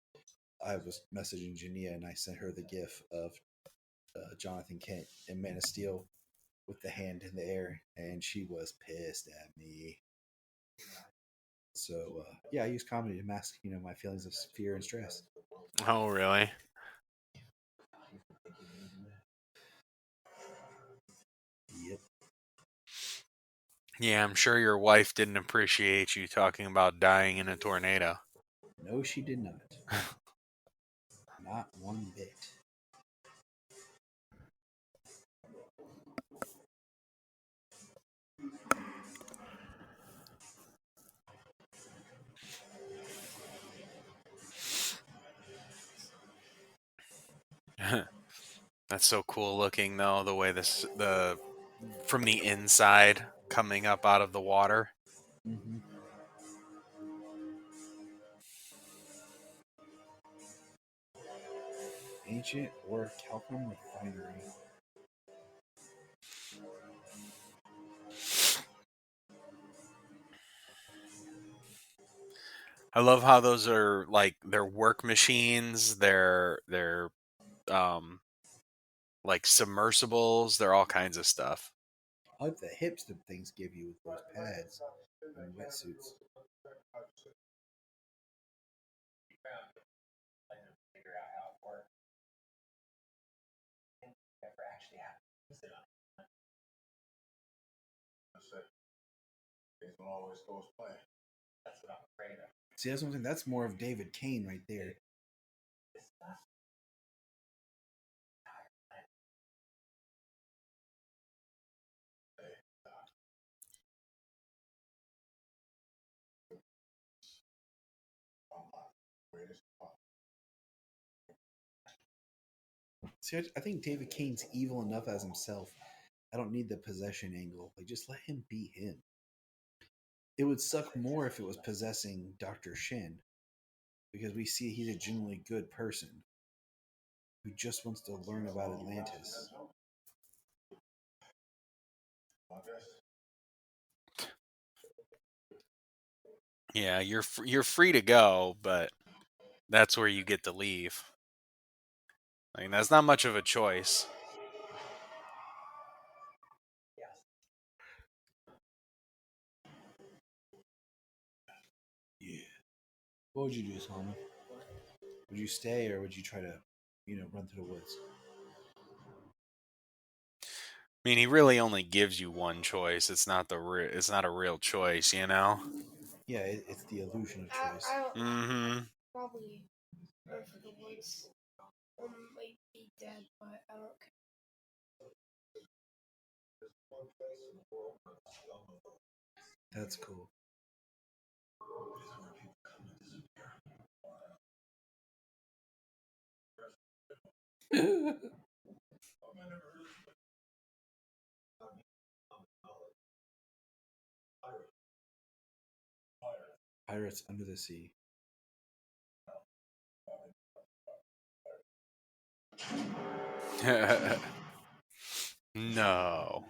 I was messaging Jania, and I sent her the GIF of Jonathan Kent in Man of Steel with the hand in the air, and she was pissed at me. So yeah, I use comedy to mask, my feelings of fear and stress. Oh, really? Yep. Yeah, I'm sure your wife didn't appreciate you talking about dying in a tornado. No, she did not. Not one bit. That's so cool looking, though, the way the from the inside coming up out of the water. Mm-hmm. Ancient or Calcum refinery. I love how those are like they're work machines, they're um like submersibles, they're all kinds of stuff. I like the hips that things give you with those pads and wetsuits. See, that's something that's more of David Kane right there. See, I think David Kane's evil enough as himself. I don't need the possession angle. Like, just let him be him. It would suck more if it was possessing Dr. Shin, because we see he's a genuinely good person who just wants to learn about Atlantis. Yeah, you're free to go, but that's where you get to leave. I mean, that's not much of a choice. Yeah. What would you do, Solomon? Would you stay or would you try to, run through the woods? I mean, he really only gives you one choice. It's not it's not a real choice, you know? Yeah, it's the illusion of choice. Mm-hmm. Probably go for the woods. Might be dead, but I don't care. That's cool. Pirates under the sea. No.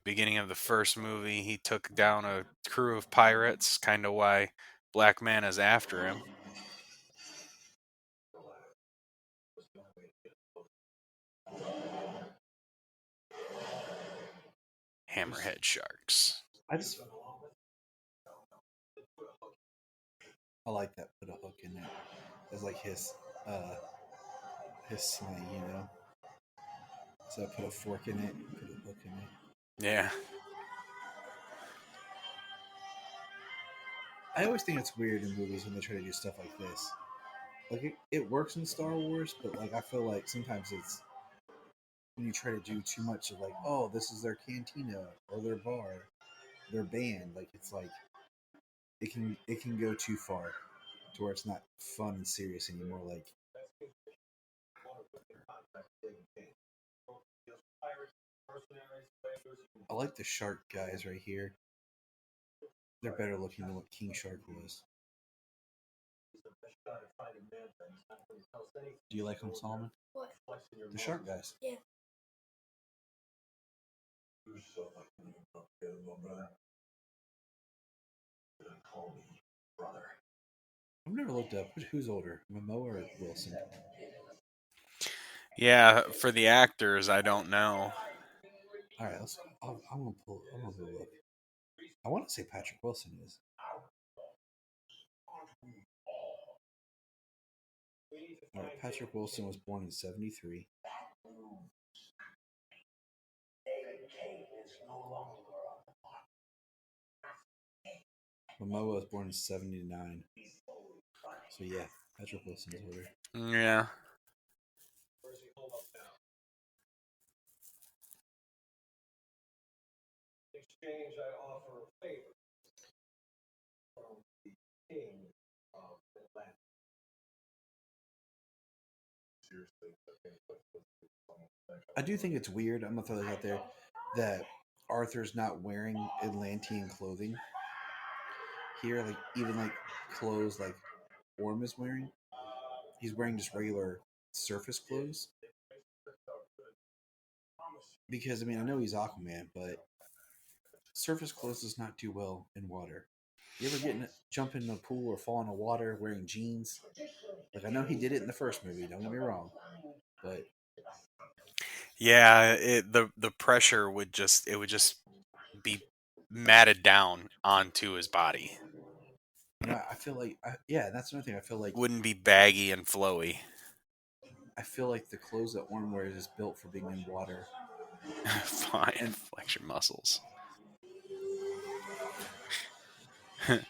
Beginning of the first movie, he took down a crew of pirates, kind of why Black Man is after him. Hammerhead sharks. I like that. Put a hook in there. It's like his slang. So I put a fork in it, put a hook in it. Yeah. I always think it's weird in movies when they try to do stuff like this. Like it works in Star Wars, but like I feel like sometimes when you try to do too much of like, oh, this is their cantina or their bar, their band. Like it's like it can go too far to where it's not fun and serious anymore. Like I like the shark guys right here. They're better looking than what King Shark was. Do you like them, Solomon? What? The shark guys. Yeah. I've never looked up who's older, Momoa or Wilson. Yeah, for the actors, I don't know. All right, I'm gonna pull. I'm gonna go look. I want to say Patrick Wilson is. All right, Patrick Wilson was born in '73. Momoa was born in '79. So yeah, Patrick Wilson's older. Yeah. I do think it's weird. I'm gonna throw that out there that Arthur's not wearing Atlantean clothing here, like even like clothes like Orm is wearing. He's wearing just regular surface clothes. Because I mean, I know he's Aquaman, but surface clothes does not do well in water. You ever jump in the pool or fall in the water wearing jeans? Like I know he did it in the first movie. Don't get me wrong, but Yeah, the pressure would just be matted down onto his body. I feel like yeah, that's another thing. I feel like Wouldn't be baggy and flowy. I feel like the clothes that Orm wears is built for being in water. Fine, And flex your muscles.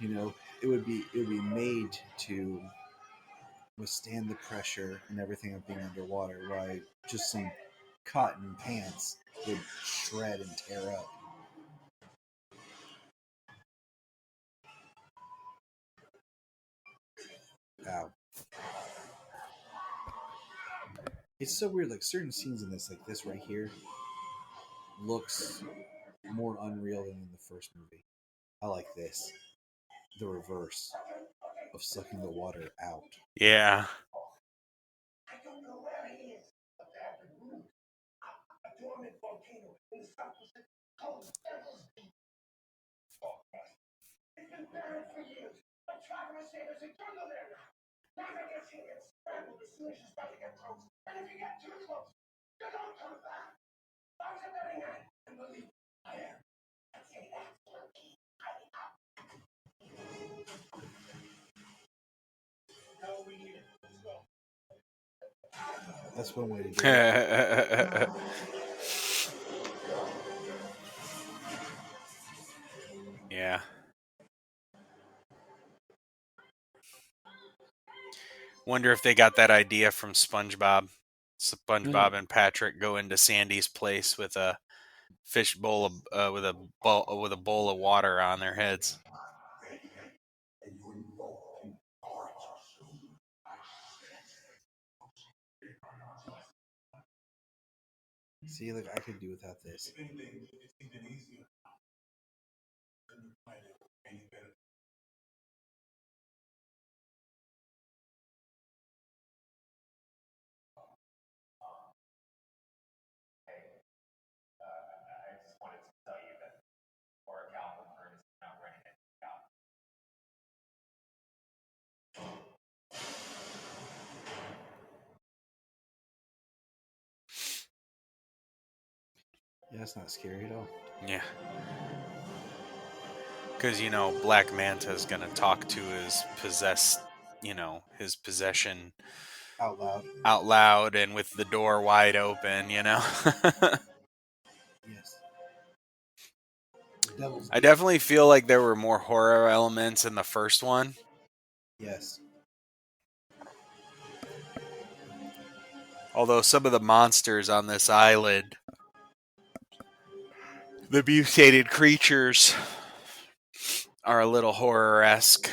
you know, it would be made to withstand the pressure and everything of being underwater. Why just some cotton pants would shred and tear up. Ow. It's so weird. Like certain scenes in this, like this right here, looks more unreal than in the first movie. I like this. The reverse of sucking the water out. Yeah. That's one way to do it. Yeah. Wonder if they got that idea from SpongeBob. SpongeBob and Patrick go into Sandy's place with a fish bowl of, with a bowl of water on their heads. See, like I could do without this. Yeah, that's not scary at all. Yeah. Because, Black Manta is going to talk to his his possession Out loud and with the door wide open, Yes. I definitely feel like there were more horror elements in the first one. Yes. Although some of the monsters on this island, the mutated creatures, are a little horror-esque.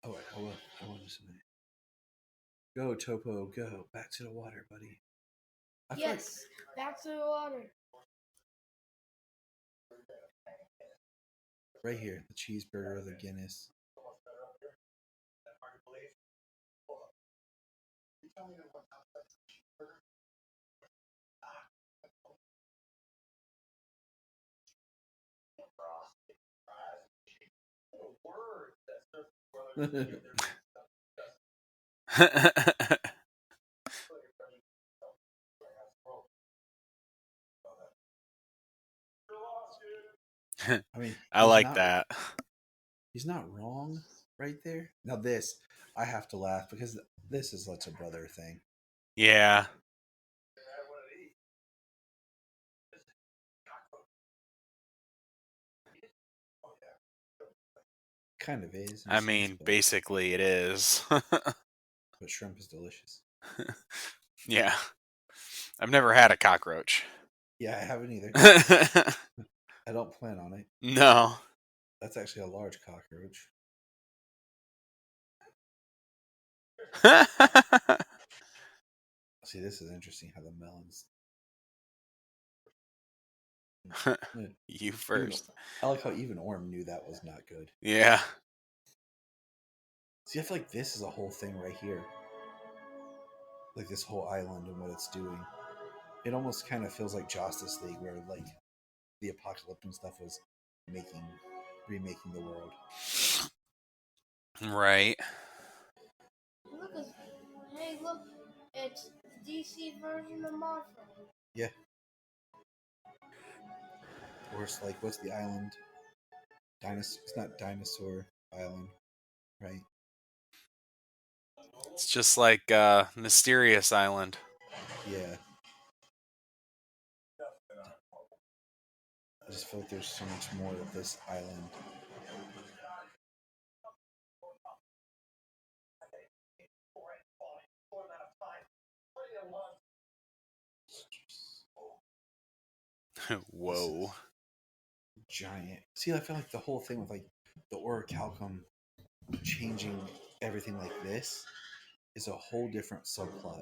Oh, wait, hold on just a minute. Go, Topo, go. Back to the water, buddy. I feel like- Yes, back to the water. right here, the cheeseburger, the Guinness. I mean, I like that. He's not wrong right there. Now this, I have to laugh because this is such a brother thing. Yeah. Kind of is. in a I sense, mean, but basically it is. shrimp is delicious. Yeah. I've never had a cockroach. Yeah, I haven't either. I don't plan on it. No. That's actually a large cockroach. See, this is interesting how the melons. You first. I like how even Orm knew that was not good. Yeah. See, I feel like this is a whole thing right here. Like this whole island and what it's doing. It almost kind of feels like Justice League, where like the apocalypse and stuff was remaking the world. Right. Look, hey, look, it's the DC version of Marvel. Yeah. Or it's like, what's the island? Dinosaur. It's not Dinosaur Island, right? It's just like Mysterious Island. Yeah. I just feel like there's so much more of this island. Whoa. Giant. See, I feel like the whole thing with like the orichalcum changing everything like this is a whole different subplot.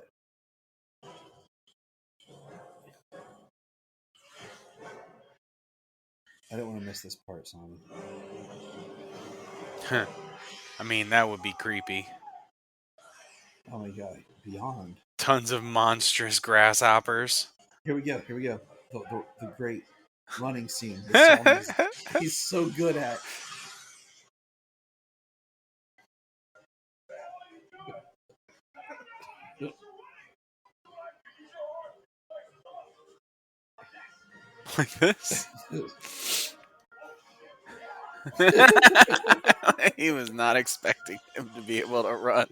I don't want to miss this part, Simon. I mean, that would be creepy. Oh my god, beyond. Tons of monstrous grasshoppers. Here we go. The great running scene that Solomon he's so good at. Like this. He was not expecting him to be able to run.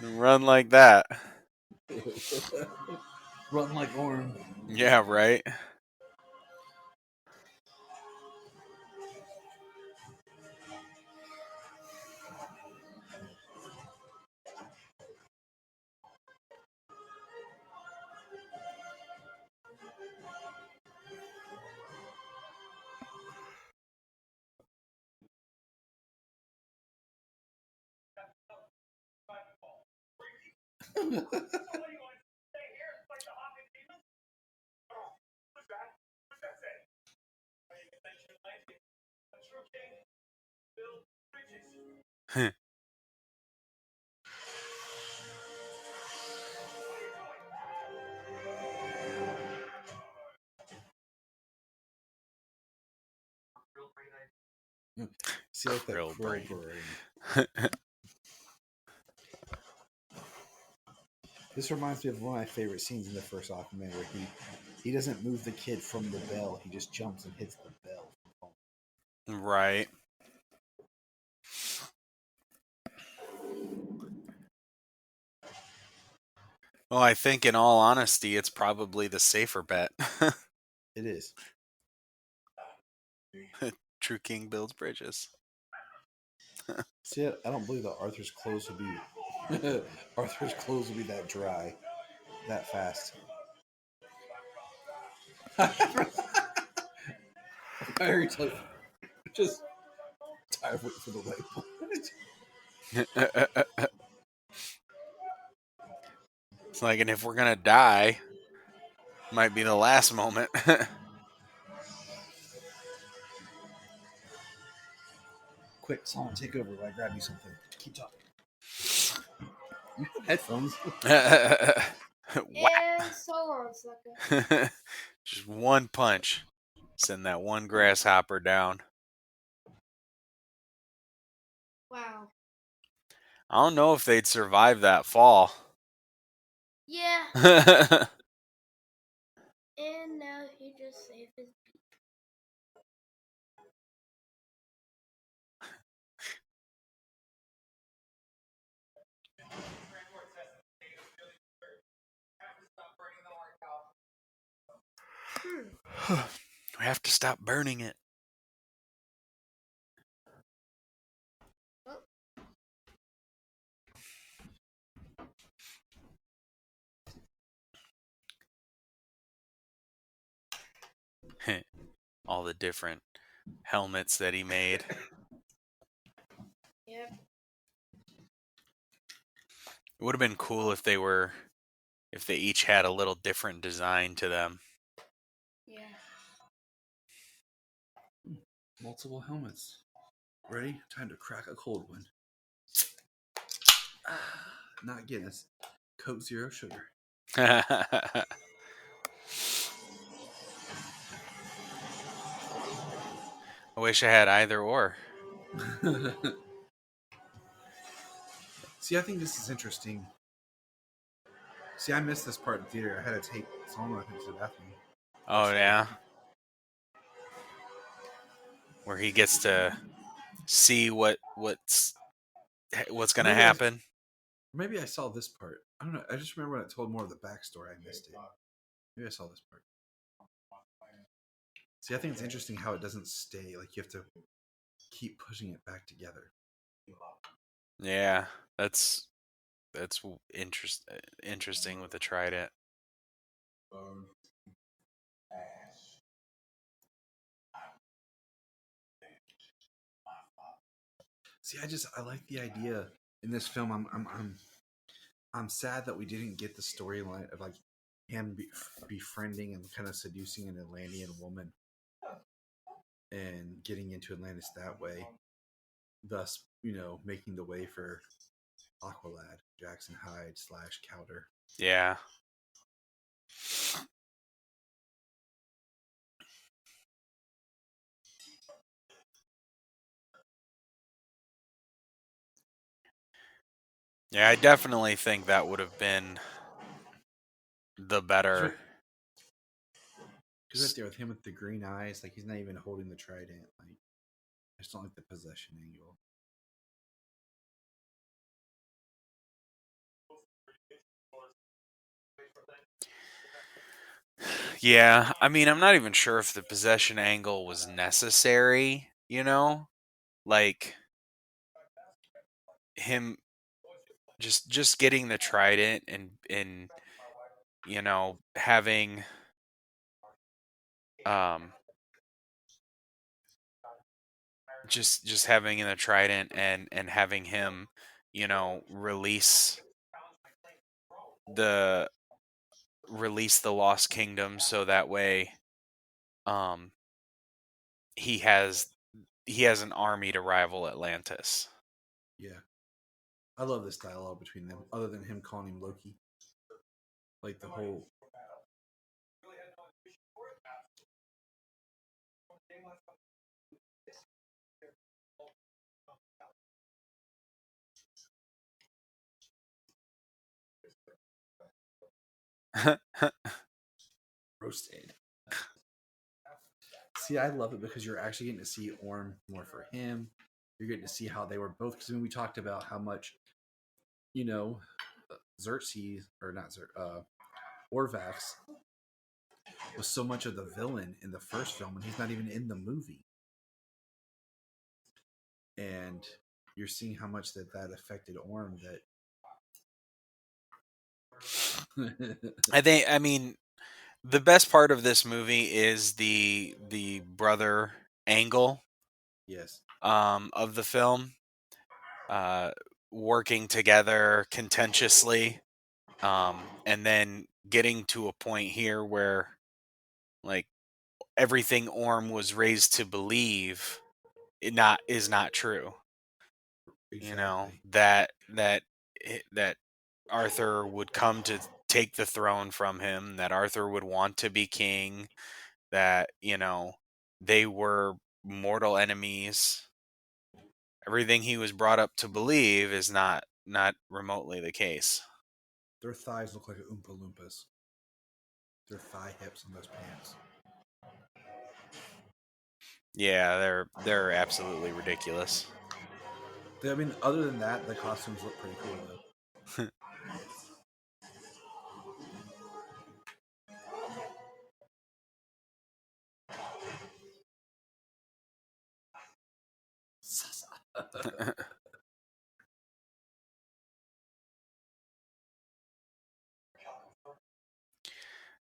Run like that. Run like Orm. Yeah, right. See, like that Krill brain. brain. This reminds me of one of my favorite scenes in the first Aquaman, where he doesn't move the kid from the bell; he just jumps and hits the bell. Right. Well, I think in all honesty, it's probably the safer bet. It is. True king builds bridges. See, I don't believe that Arthur's clothes would be Arthur's clothes would be that dry, that fast. Mary's like, just tired of waiting for the label. It's like, and if we're gonna die, might be the last moment. Quick, someone take over while I grab you something. Keep talking. You have headphones. And so long, sucker. Just one punch. Send that one grasshopper down. Wow. I don't know if they'd survive that fall. Yeah. And now he just saved his beak. We have to stop burning it. All the different helmets that he made. Yep. It would have been cool if they each had a little different design to them. Yeah. Multiple helmets. Ready? Time to crack a cold one. Not Guinness. Coke Zero Sugar. I wish I had either or. See, I think this is interesting. See, I missed this part in theater. I had to take Solomon to the bathroom. Oh yeah, where he gets to see what's gonna happen. Maybe I saw this part. I don't know. I just remember when it told more of the backstory. I missed it. Maybe I saw this part. See, I think it's interesting how it doesn't stay. Like, you have to keep pushing it back together. Yeah, that's interesting with the trident. See, I like the idea in this film. I'm sad that we didn't get the storyline of like him befriending and kind of seducing an Atlantean woman and getting into Atlantis that way, thus making the way for Aqualad, Jackson Hyde / Cowder. Yeah. Yeah, I definitely think that would have been the better. Because right there with him with the green eyes, like he's not even holding the trident. Like, I just don't like the possession angle. Yeah, I mean, I'm not even sure if the possession angle was necessary, Like him just getting the trident and having just having the trident and having him, release the lost kingdom so that way he has an army to rival Atlantis. Yeah. I love this dialogue between them, other than him calling him Loki. Like the whole. Roasted. See, I love it because you're actually getting to see Orm more for him. You're getting to see how they were both. Because when we talked about how much, Xerxes, or not Xerxes, Orvax was so much of the villain in the first film, and he's not even in the movie. And you're seeing how much that affected Orm. That I mean, the best part of this movie is the brother angle yes, of the film, working together contentiously, and then getting to a point here where like everything Orm was raised to believe is not true. You know, exactly. that Arthur would come to take the throne from him, that Arthur would want to be king, that, they were mortal enemies. Everything he was brought up to believe is not remotely the case. Their thighs look like Oompa Loompas. Their thigh hips on those pants. Yeah, they're absolutely ridiculous. I mean, other than that, the costumes look pretty cool though.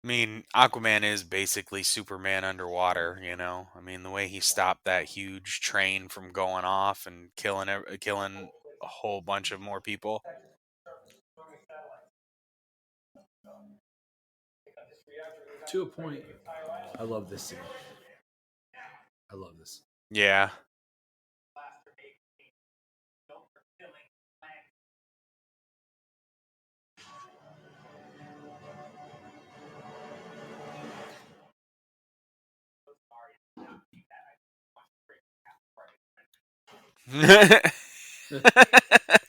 I mean, Aquaman is basically Superman underwater, I mean, the way he stopped that huge train from going off and killing a whole bunch of more people. To a point, I love this scene. I love this. Yeah.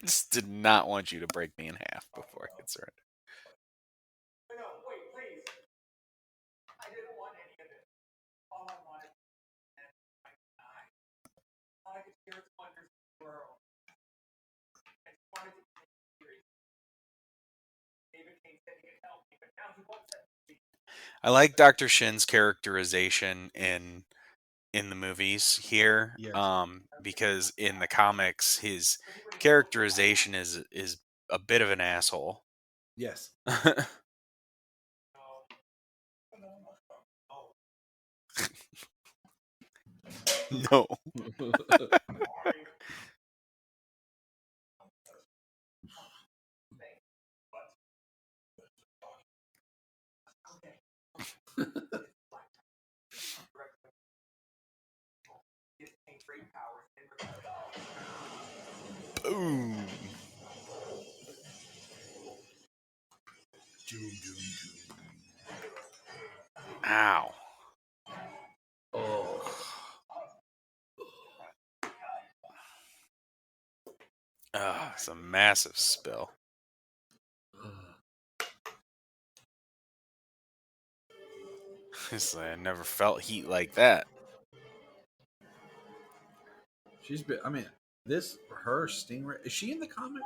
Just did not want you to break me in half before I could surrender. I like Dr. Shin's characterization in the movies here, Yes. because in the comics his characterization is a bit of an asshole. Yes. No. Boom. Ow. Oh. It's a massive spill. I never felt heat like that. She's been. I mean, her Stingray. Is she in the comics?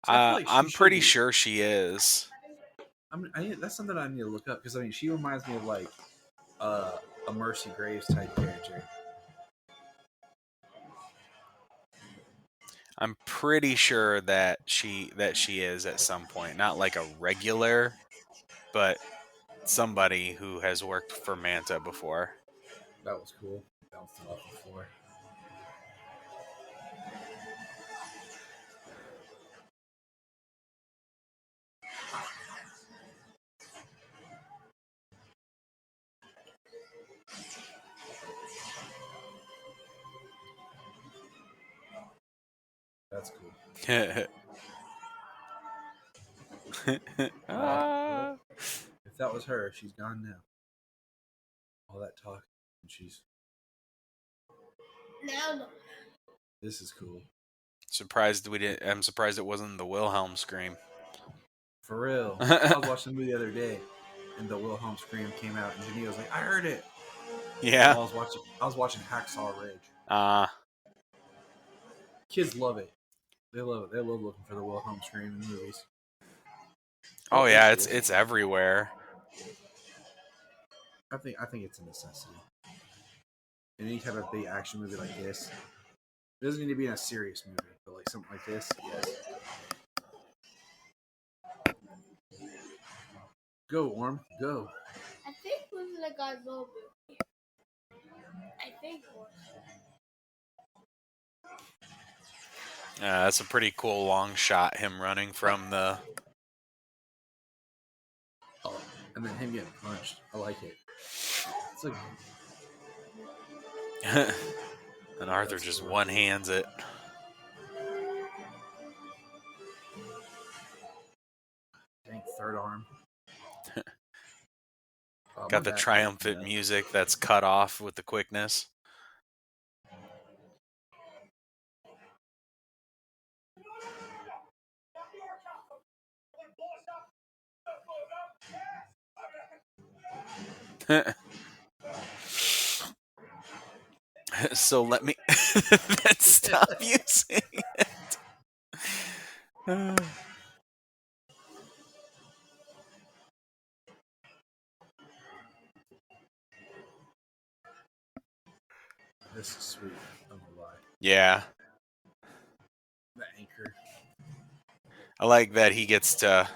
I feel like she I'm should pretty be. sure she is. I mean, that's something I need to look up because I mean, she reminds me of like a Mercy Graves type character. I'm pretty sure that she is at some point, not like a regular, but somebody who has worked for Manta before. That was cool. Bounced off the floor. That's cool. Ah. If that was her, she's gone now. All that talk, and she's. Now, This is cool. Surprised we didn't. I'm surprised it wasn't the Wilhelm scream. For real. I was watching the movie the other day, and the Wilhelm scream came out, and Janine was like, "I heard it." Yeah. I was watching Hacksaw Ridge. Kids love it. They love it. They love looking for the Wilhelm scream in movies. Oh Well, yeah, it it's is. it's everywhere. I think it's a necessity. In any type of big action movie like this, it doesn't need to be in a serious movie, but like something like this, yes. Go, Orm, go. I think it was in a Godzilla movie. I think it was. Yeah, that's a pretty cool long shot. Him running from the. Oh, and then him getting punched. I like it. It's like And Arthur That's just cool. one hands it. dang third arm. Oh, Got the triumphant music that's cut off with the quickness. So let me then stop using it. This is sweet. I'm gonna lie. Yeah, The anchor. I like that he gets to,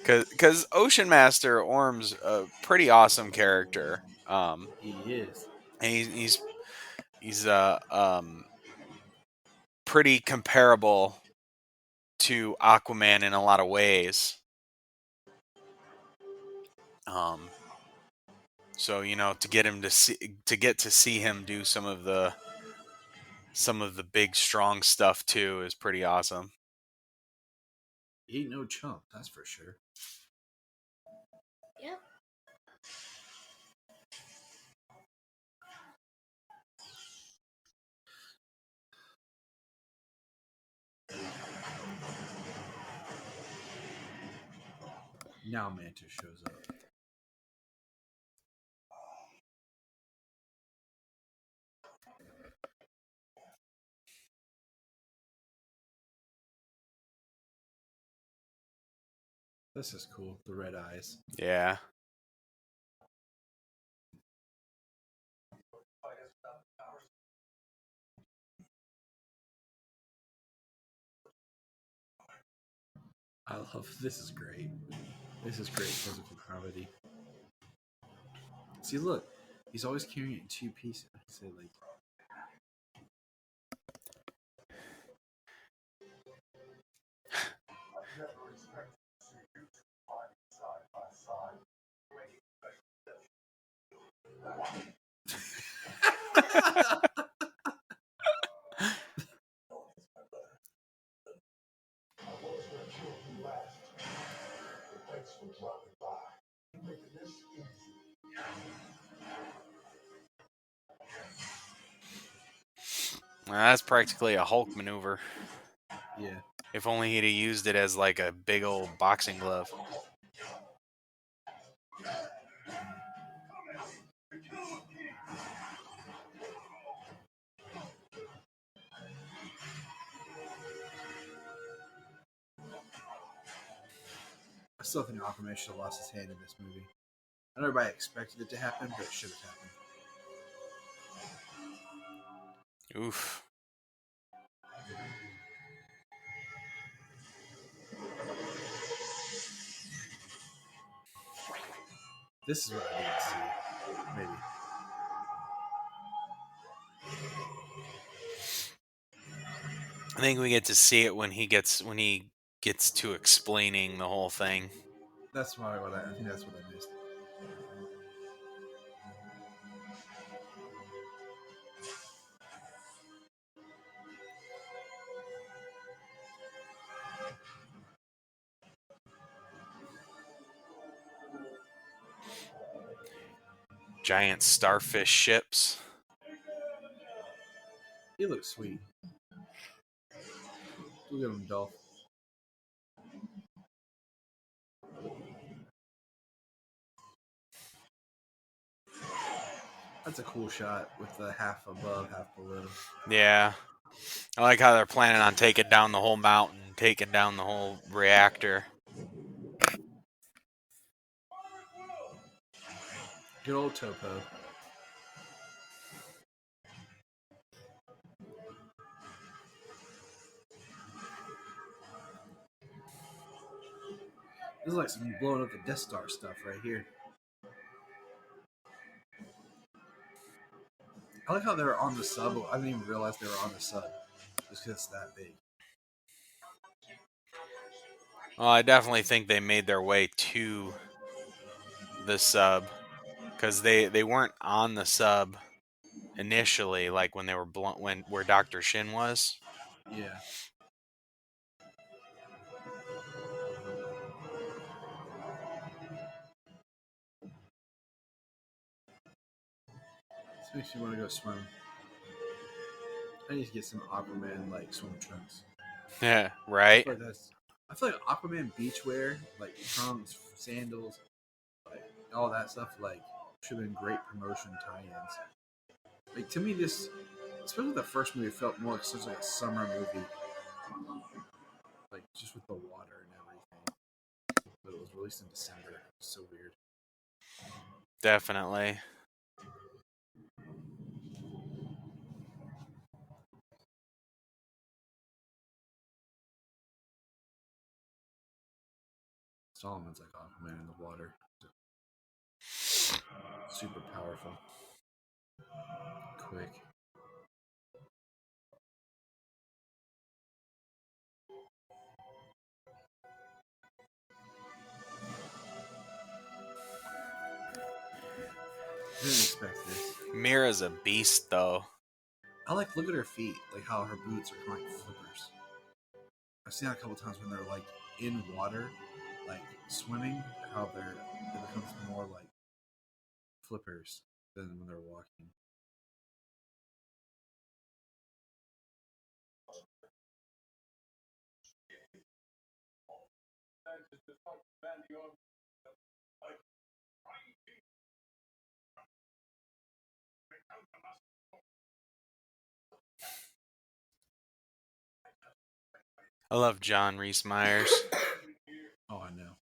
because Ocean Master Orm's a pretty awesome character. He is. And he's pretty comparable to Aquaman in a lot of ways. So to get him to get to see him do some of the big strong stuff too is pretty awesome. He ain't no chump, that's for sure. Yep. Now Mantis shows up. This is cool. The red eyes. Yeah. I love this is great. This is great physical comedy. See, look, he's always carrying it in two pieces. So, like, Well, that's practically a Hulk maneuver. yeah. If only he'd have used it as like a big old boxing glove. I still think Aquaman should have lost his hand in this movie. I know everybody expected it to happen, but it should have happened. Oof. This is what I need to see. Maybe. I think we get to see it when he gets to explaining the whole thing. That's what I think that's what I missed. Giant starfish ships. He looks sweet. Look at him, Dolph. That's a cool shot with the half above, half below. Yeah. I like how they're planning on taking down the whole mountain, taking down the whole reactor. Good old Topo. This is like some blowing up the Death Star stuff right here. I like how they were on the sub. I didn't even realize they were on the sub. Just because it's that big. Well, I definitely think they made their way to the sub because they weren't on the sub initially, like when they were where Dr. Shin was. Yeah. This makes me want to go swim. I need to get some Aquaman like swim trunks. Yeah, right. I feel like Aquaman beachwear, like trunks, sandals, like all that stuff, like should have been great promotion tie-ins. Like to me, this, especially the first movie, felt more like such like a summer movie, like just with the water and everything. But it was released in December. It's so weird. Definitely. Solomon's like Aquaman in the water. Super powerful. Quick. I didn't expect this. Mira's a beast, though. I like look at her feet, like how her boots are kind of like flippers. I've seen that a couple times when they're like in water, like swimming, how it becomes more like flippers than when they're walking. I love John Rhys Meyers. Oh, I know.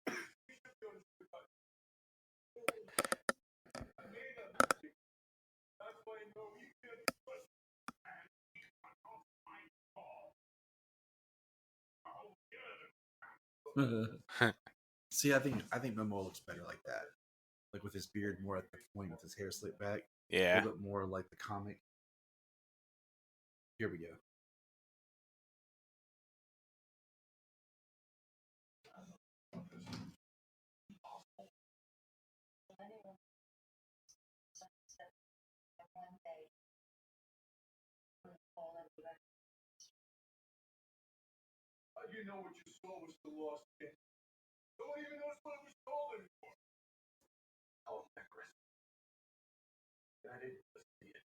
See, I think Momoa looks better like that, like with his beard more at the point, with his hair slicked back. A Yeah. little bit more like the comic. Here we go. How do you know what you saw was the lost kid? No one even knows what it was called anymore. Oh, necklace. I didn't see it.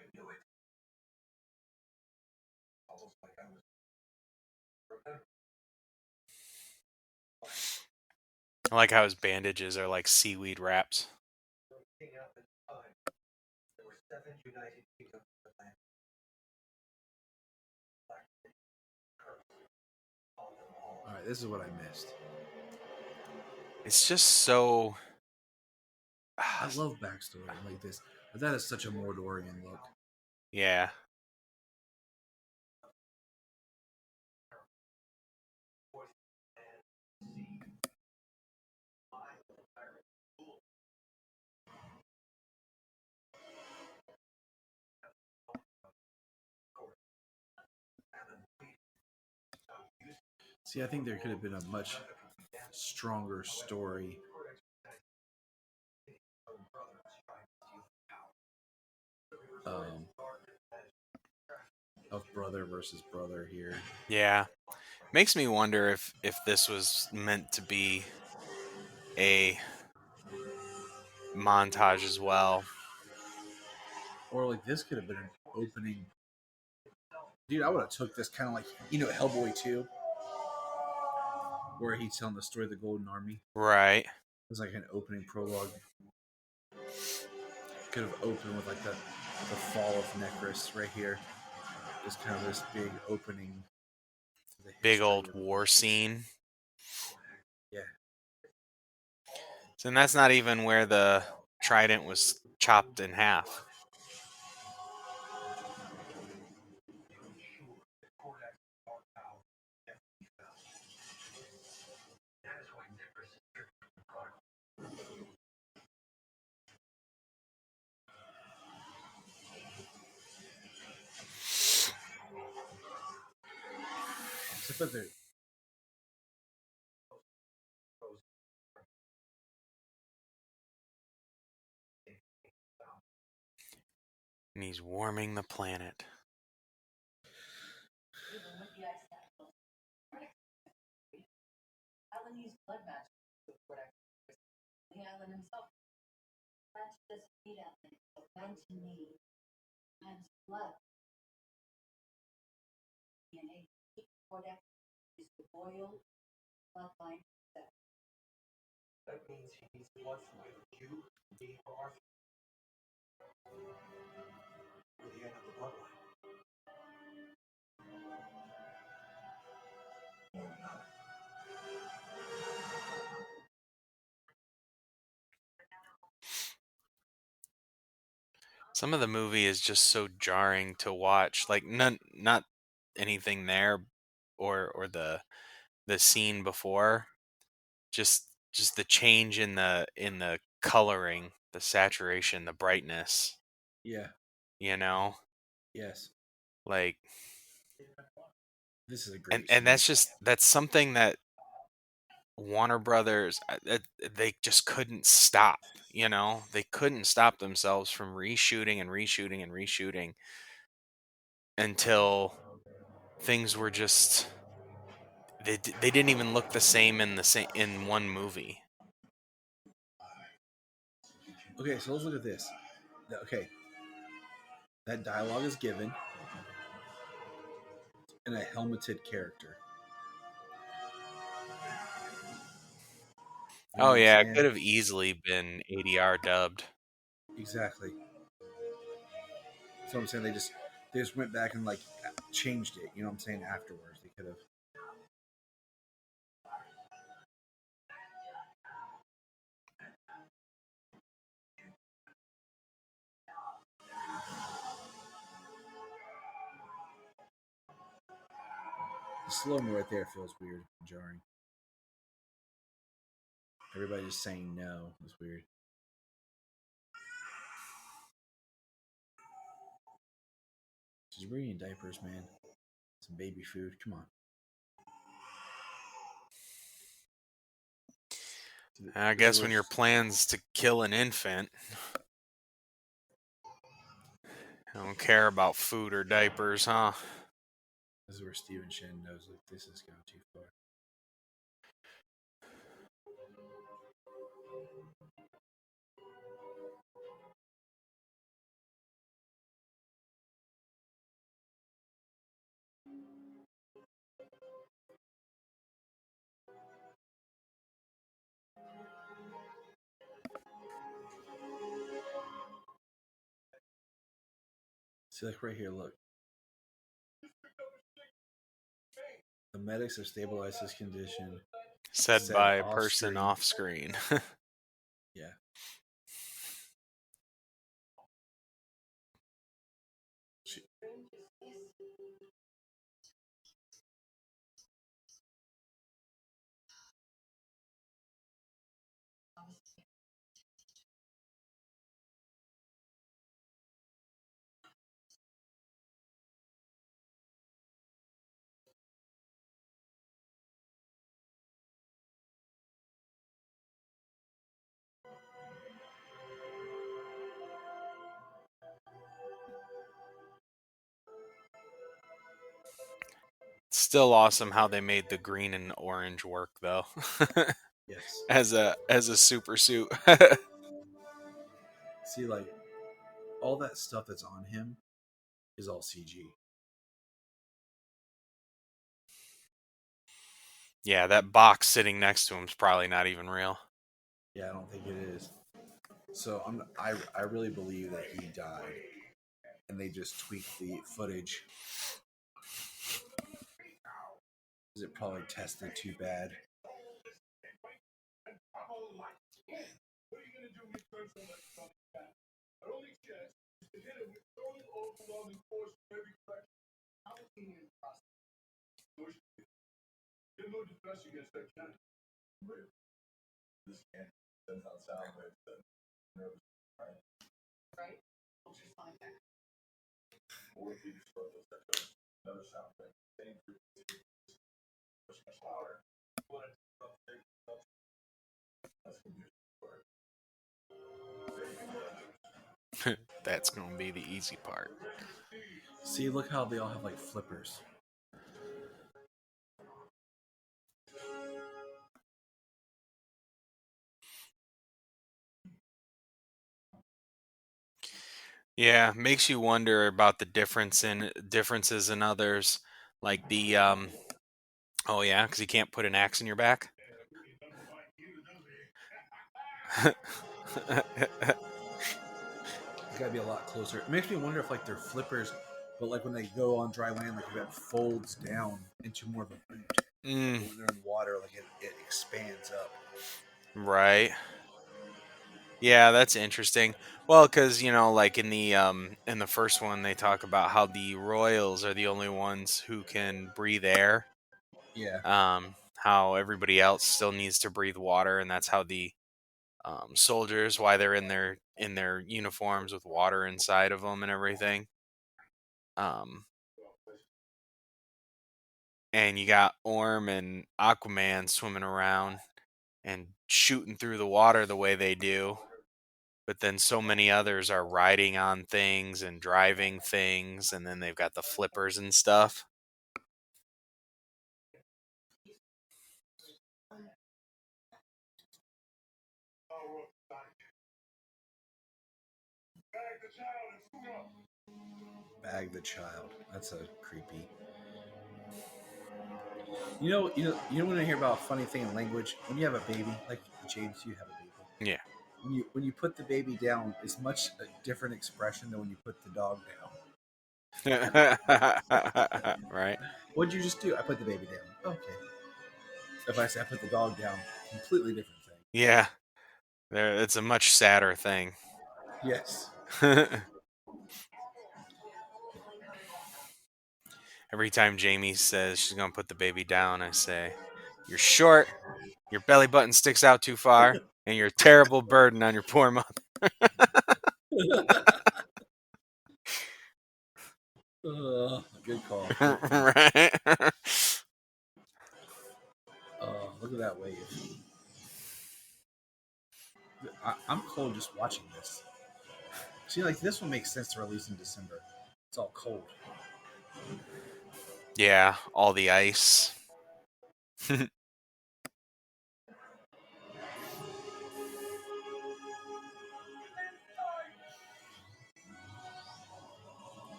I knew it. Almost like I was. Remember? I like how his bandages are like seaweed wraps. Looking up in time, there were 7 United Kingdoms of the land. Black curse on them all. All right, this is what I missed. It's just so. I love backstory like this, but that is such a Mordorian look. Yeah. See, I think there could have been a much stronger story. Of brother versus brother here. Yeah. Makes me wonder if this was meant to be a montage as well. Or like this could have been an opening. Dude, I would have took this kind of like, Hellboy 2, where he's telling the story of the Golden Army. Right. It was like an opening prologue. Could have opened with like the fall of Necros right here. Just kind of this big opening. Big old war scene. Yeah. And that's not even where the trident was chopped in half. Except for the And he's warming the planet. That means he needs blood from either you, me, or Arthur. We're the end of the bloodline. Some of the movie is just so jarring to watch. Like not anything there or the scene before. Just the change in the coloring, the saturation, the brightness, yeah, you know? yes, Like this is a great and scene. that's something that Warner Brothers they just couldn't stop, you know? They couldn't stop themselves from reshooting and reshooting and reshooting until things were just they didn't even look the same in one movie. Okay, so let's look at this. Okay, that dialogue is given in a helmeted character. You know Oh what I'm yeah, it saying? could have easily been ADR dubbed. Exactly. That's what I'm saying. They just went back and like changed it. You know what I'm saying? Afterwards, they could have. The slow mo right there feels weird and jarring. Everybody just saying no is weird. She's bringing diapers, man. Some baby food. Come on. I guess when your plan's to kill an infant, I don't care about food or diapers, huh? This is where Steven Shen knows that this has gone too far. See, like right here, look. The medics have stabilized his condition. Said by a person off screen. Yeah. Still awesome how they made the green and orange work though. Yes. as a super suit. See, like all that stuff that's on him is all CG. Yeah, that box sitting next to him is probably not even real. Yeah, I don't think it is. So I really believe that he died, and they just tweaked the footage because it probably tested too bad. What are you going to do when he turns on that funny cat? Our only chance is to hit him with total overwhelming force from every direction. How will he process? Get no defense against that cat. This cat sends out sound waves that nervous, right? Right? We'll just find that. Or if you destroy those echoes, another sound wave, same frequency, much louder. That's gonna be hard. That's gonna be the easy part. See, look how they all have like flippers. Yeah, makes you wonder about the differences in others, like the oh yeah, because you can't put an axe in your back. It's got to be a lot closer. It makes me wonder if like they're flippers, but like when they go on dry land, like it folds down into more of a boot. Mm, But when they're in water, like it expands up. right. Yeah, that's interesting. Well, because like in the first one, they talk about how the royals are the only ones who can breathe air. Yeah. How everybody else still needs to breathe water, and that's how the soldiers, why they're in their uniforms with water inside of them and everything. Um, and you got Orm and Aquaman swimming around and shooting through the water the way they do. But then so many others are riding on things and driving things, and then they've got the flippers and stuff. Bag the child. That's a creepy. You know when I hear about a funny thing in language, when you have a baby, like James, you have a baby. Yeah. When you put the baby down, it's much a different expression than when you put the dog down. Right. What'd you just do? I put the baby down. Okay. If I say I put the dog down, completely different thing. Yeah. It's a much sadder thing. Yes. Every time Jamie says she's going to put the baby down, I say, "You're short, your belly button sticks out too far, and you're a terrible burden on your poor mother." Good call. Right? Look at that wave. I'm cold just watching this. See, like this one makes sense to release in December. It's all cold. Yeah, all the ice.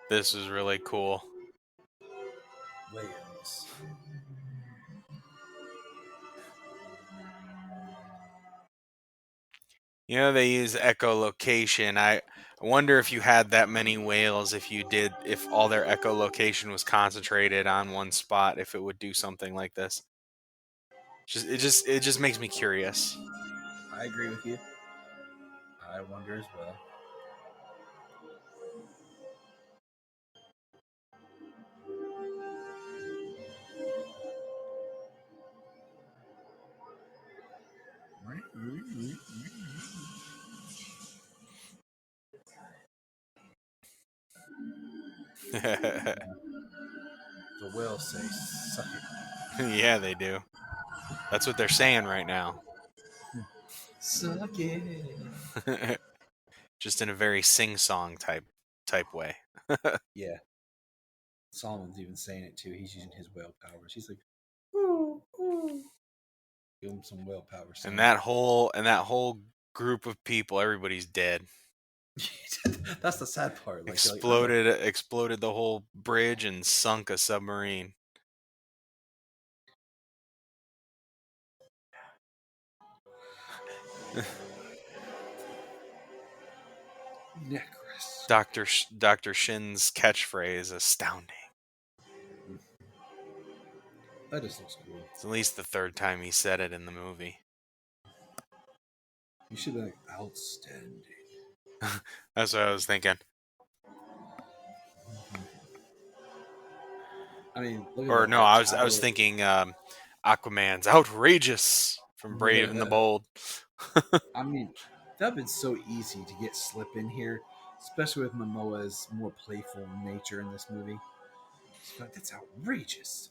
This is really cool. Williams. They use echolocation. I wonder if you had that many whales, if all their echolocation was concentrated on one spot, if it would do something like this. It just makes me curious. I agree with you. I wonder as well. The whales say, "Suck it." Yeah, they do. That's what they're saying right now. Suck it. Just in a very sing-song type way. Yeah. Solomon's even saying it too. He's using his whale powers. He's like, ooh, ooh. Give him some whale powers. And that whole group of people, everybody's dead. That's the sad part. Like, Exploded the whole bridge and sunk a submarine. Necros. Dr. Shin's catchphrase, astounding. That just looks cool. It's at least the third time he said it in the movie. You should be like, outstanding. That's what I was thinking. I mean, look at Or that. no, That I was tower. thinking Aquaman's outrageous from Brave and the Bold. I mean, that would been so easy to get slip in here, especially with Momoa's more playful nature in this movie. But that's outrageous.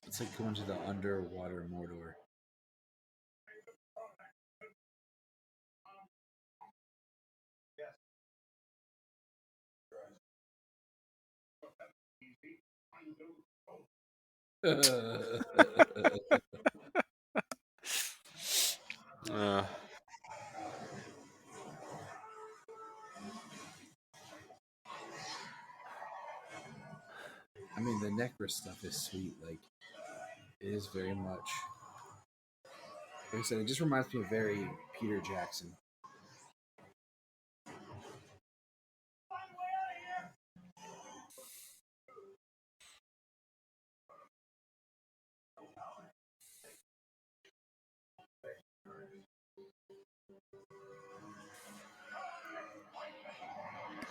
It's like going to the underwater Mordor. Uh, I mean, the necklace stuff is sweet. Like, it is very much. Like I said, it just reminds me of very Peter Jackson.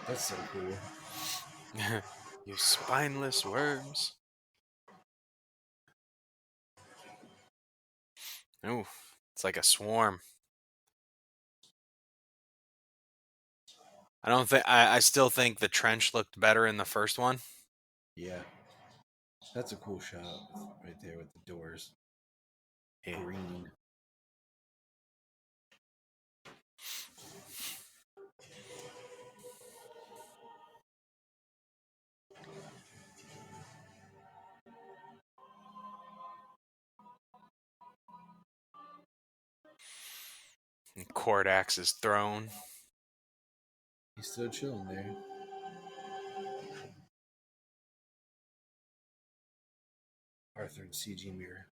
That's so cool. you spineless worms. Ooh, it's like a swarm. I don't think I still think the trench looked better in the first one. Yeah. That's a cool shot right there with the doors. Yeah. Green. And Kordax is thrown. He's still chilling there. Arthur and CG mirror.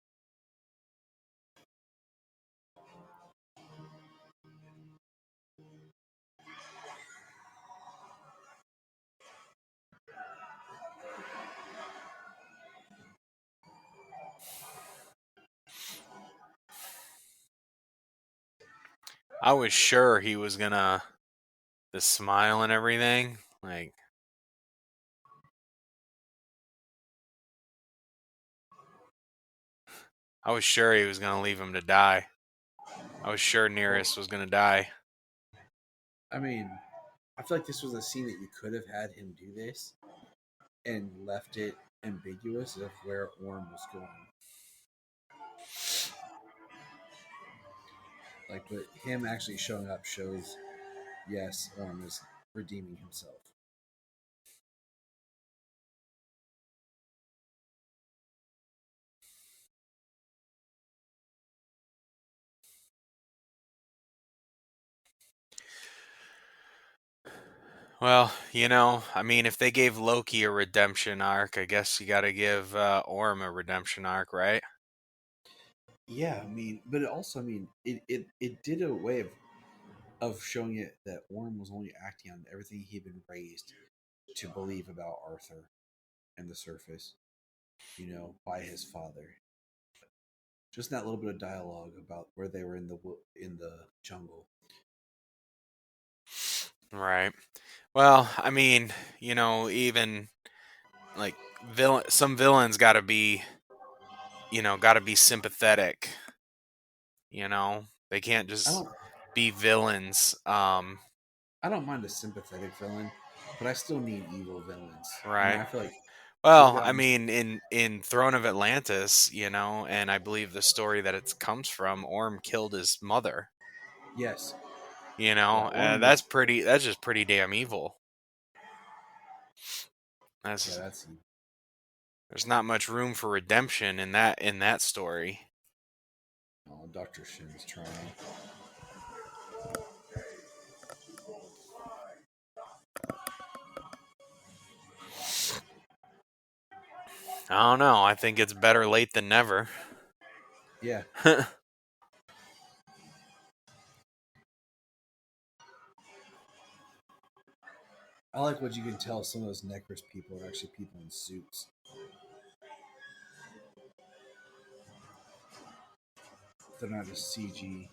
I was sure he was gonna the smile and everything. Like I was sure he was gonna leave him to die. I was sure Nereus was gonna die. I mean, I feel like this was a scene that you could have had him do this and left it ambiguous of where Orm was going. Like, but him actually showing up shows, yes, Orm is redeeming himself. Well, I mean, if they gave Loki a redemption arc, I guess you got to give Orm a redemption arc, right? Yeah, I mean, but it also, I mean, it did a way of showing it that Orm was only acting on everything he'd been raised to believe about Arthur and the surface, by his father. Just that little bit of dialogue about where they were in the jungle. Right. Well, I mean, even like some villains got to be, sympathetic. They can't I just don't be villains. I don't mind a sympathetic villain, but I still need evil villains. Right. I feel like the Well, I problems. mean, in Throne of Atlantis, and I believe the story that it comes from, Orm killed his mother. Yes, yeah, That's pretty. That's just pretty damn evil. yeah, that's There's not much room for redemption in that story. oh, Dr. Shin's trying. I don't know. I think it's better late than never. Yeah, I like what you can tell some of those Necros people are actually people in suits. They're not just CG.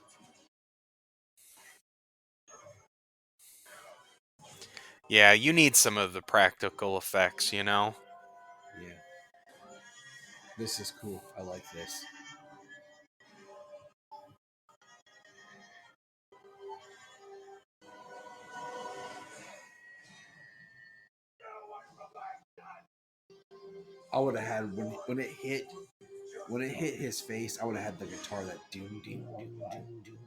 Yeah, you need some of the practical effects, you know? Yeah. This is cool. I like this. I would have had when it hit his face, I would have had the guitar that doom doom doom doom doom.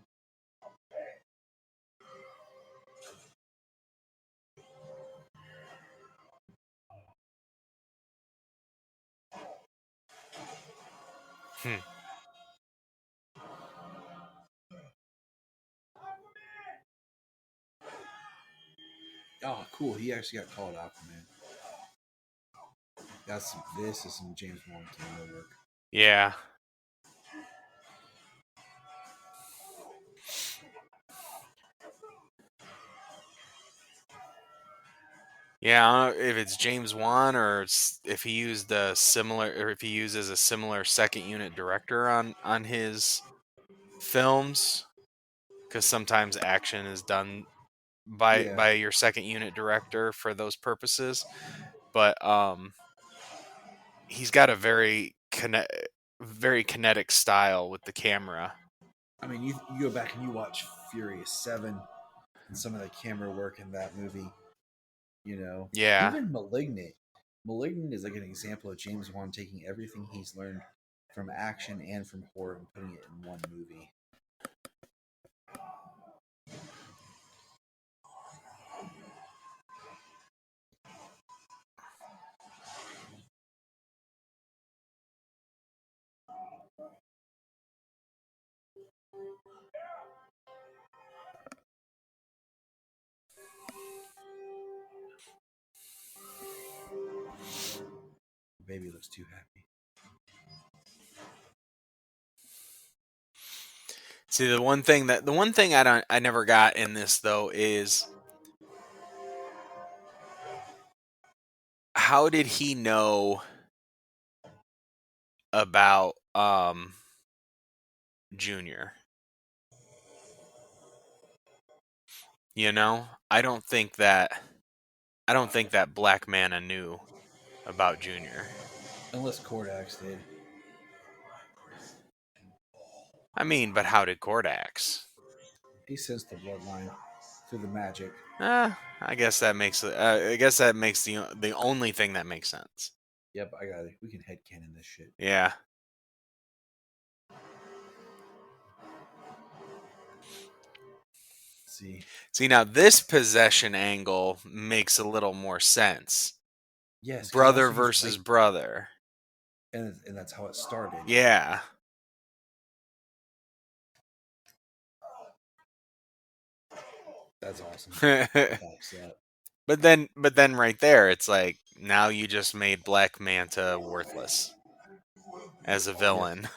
Hmm. Oh, cool. He actually got called Aquaman. This is some James Wan camera work. Yeah. Yeah, I don't know if it's James Wan or if he used a similar, or if he uses a similar second unit director on his films, because sometimes action is done Yeah. by your second unit director for those purposes. But he's got a very kinetic style with the camera. I mean, you go back and you watch Furious 7 and some of the camera work in that movie. You know, Yeah. even Malignant. Malignant is like an example of James Wan taking everything he's learned from action and from horror and putting it in one movie. Baby looks too happy. See, the one thing I never got in this though is how did he know about Junior? You know, I don't think that Black Mana knew about Junior. Unless Kordax did. I mean, but how did Cordax? He sensed the bloodline through the magic. I guess that makes I guess that makes the only thing that makes sense. Yep, I got it. We can headcanon this shit. Yeah. See, now this possession angle makes a little more sense. Yes, 'cause he Brother also used versus light- brother. and that's how it started. Yeah. That's awesome. That backs up. But then right there, it's like now you just made Black Manta worthless as a villain.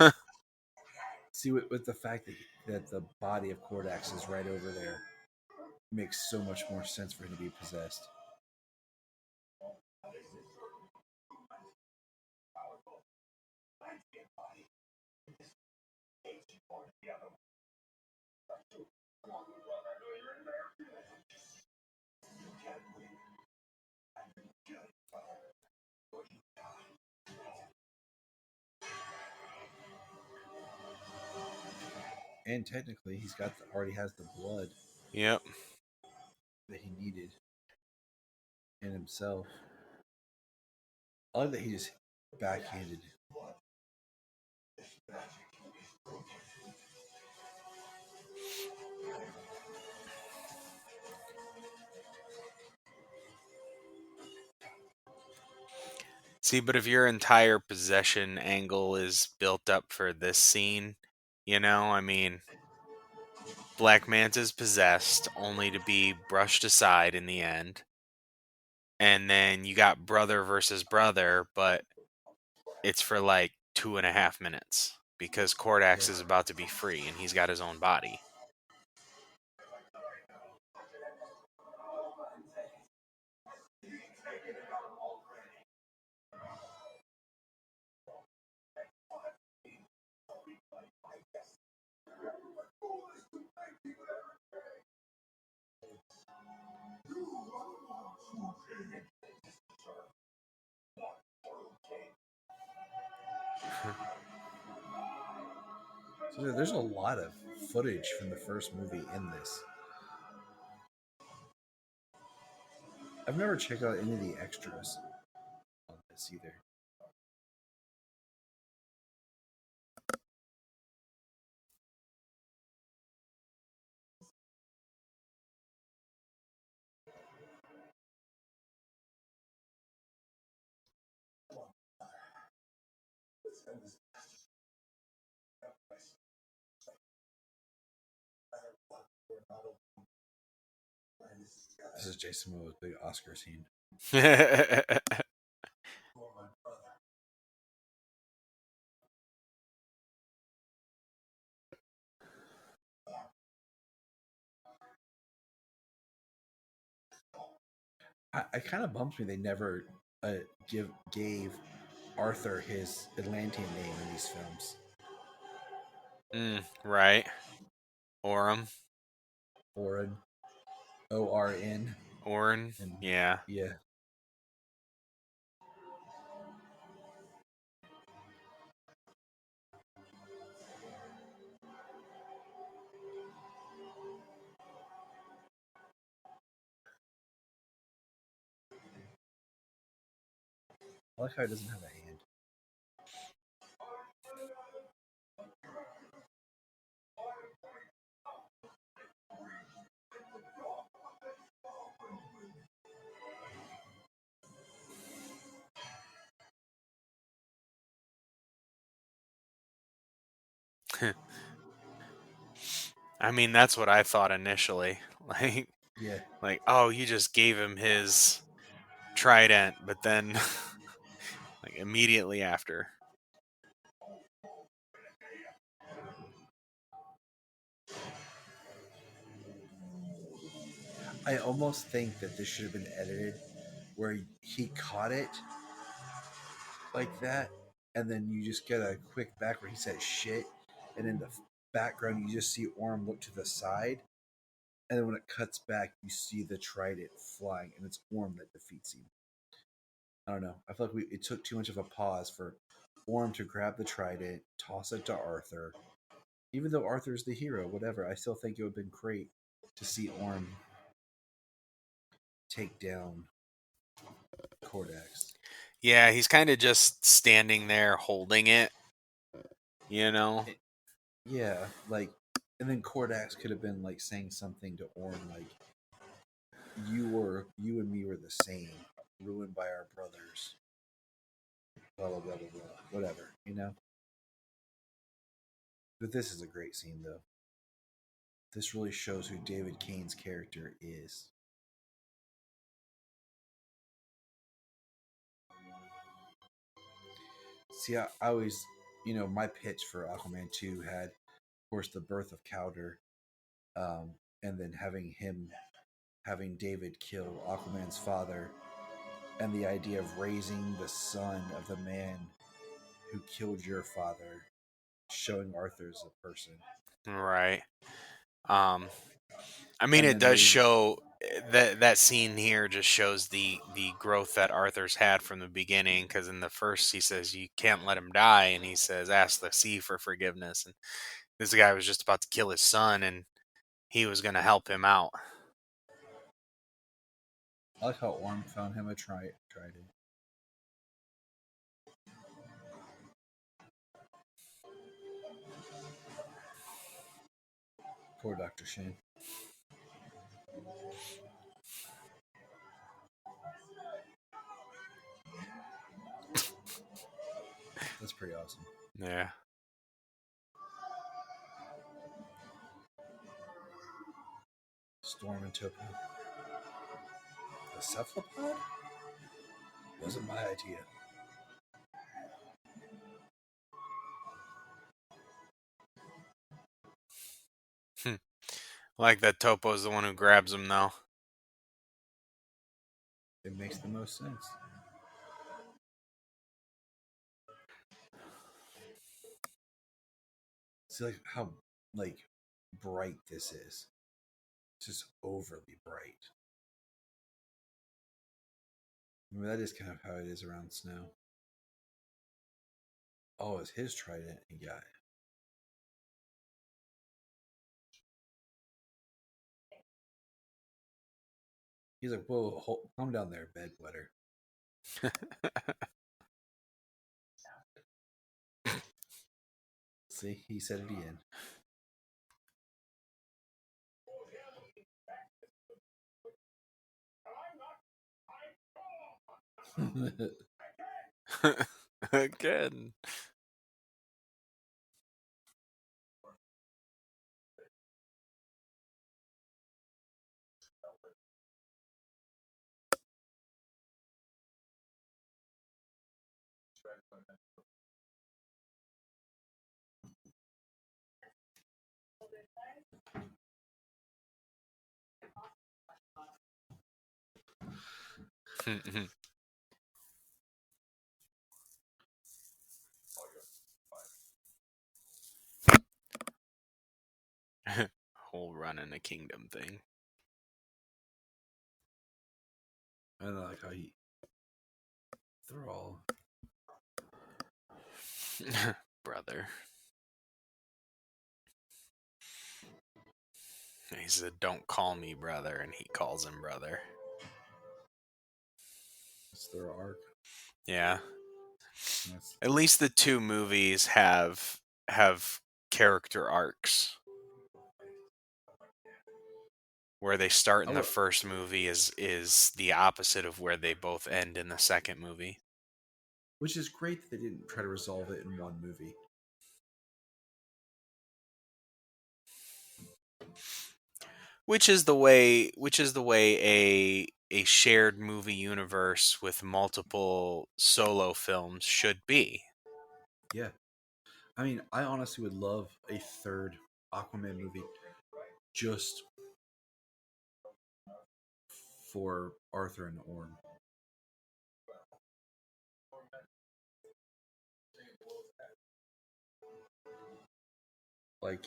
See, with the fact that the body of Kordax is right over there, makes so much more sense for him to be possessed. And technically, already has the blood Yep. that he needed in himself. I like that he just backhanded. See, but if your entire possession angle is built up for this scene, you know, I mean, Black Manta's possessed only to be brushed aside in the end. And then you got brother versus brother, but it's for like 2.5 minutes because Cordax is about to be free and he's got his own body. So there's a lot of footage from the first movie in this. I've never checked out any of the extras on this either. This is Jason Momoa's big Oscar scene. I kind of bumps me they never gave Arthur his Atlantean name in these films. Right. Orem. Orin, Orn. Orin. And Yeah. yeah. I like how he doesn't have a hand. I mean, that's what I thought initially. Yeah. Like, oh, you just gave him his trident, but then, like, immediately after. I almost think that this should have been edited where he caught it like that, and then you just get a quick back where he says shit, and in the background you just see Orm look to the side, and then when it cuts back, you see the trident flying, and it's Orm that defeats him. I don't know. I feel like it took too much of a pause for Orm to grab the trident, toss it to Arthur. Even though Arthur's the hero, whatever, I still think it would have been great to see Orm take down Cordax. Yeah, he's kind of just standing there holding it, you know? Yeah, like, and then Cordax could have been like saying something to Orm like, you and me were the same, ruined by our brothers. Blah blah blah blah blah. Whatever, you know. But this is a great scene, though. This really shows who David Kane's character is. See, I always, my pitch for Aquaman 2 had, of course, the birth of Cowder, and then having David kill Aquaman's father, and the idea of raising the son of the man who killed your father, showing Arthur as a person. Right. I mean, And it then does maybe, show that scene here just shows the growth that Arthur's had from the beginning. Because in the first, he says you can't let him die, and he says ask the sea for forgiveness. And this guy was just about to kill his son, and he was going to help him out. I like how Orm found him a trident. Poor Dr. Shin. That's pretty awesome. Yeah. Storm and Topo. The cephalopod? Wasn't my idea. Like that Topo's the one who grabs him, though. It makes the most sense. See, like how bright this is. It's just overly bright. I mean, that is kind of how it is around Snow. Oh, it's his trident he got. He's like, whoa, calm down there, bedwetter. See, he said it again. Again. Whole run in a kingdom thing. I don't like how they're all Brother. He said, "Don't call me brother," and he calls him brother. it's their arc. Yeah. That's, At least the two movies have character arcs. Where they start in the first movie is the opposite of where they both end in the second movie. which is great that they didn't try to resolve it in one movie. Which is the way a shared movie universe with multiple solo films should be. Yeah. I mean, I honestly would love a third Aquaman movie just for Arthur and Orm. Like,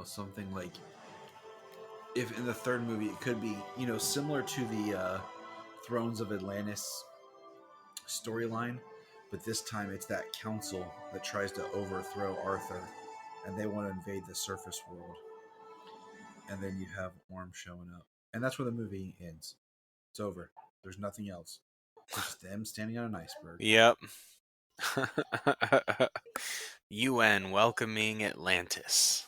something like if in the third movie it could be, similar to the Thrones of Atlantis storyline, but this time it's that council that tries to overthrow Arthur and they want to invade the surface world. And then you have Orm showing up. And that's where the movie ends. It's over. There's nothing else. It's just them standing on an iceberg. Yep. UN welcoming Atlantis.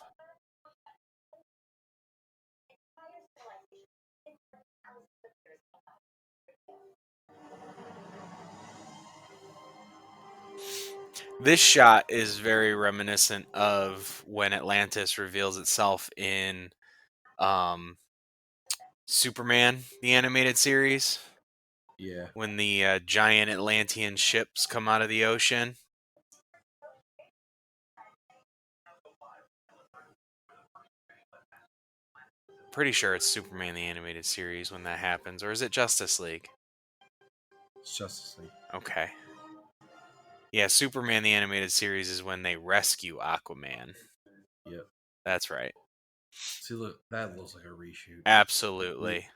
This shot is very reminiscent of when Atlantis reveals itself in Superman, the animated series. Yeah. When the giant Atlantean ships come out of the ocean. Pretty sure it's Superman, the animated series, when that happens. Or is it Justice League? It's Justice League. Okay. Yeah, Superman, the animated series is when they rescue Aquaman. Yep. That's right. See, look, that looks like a reshoot. Absolutely.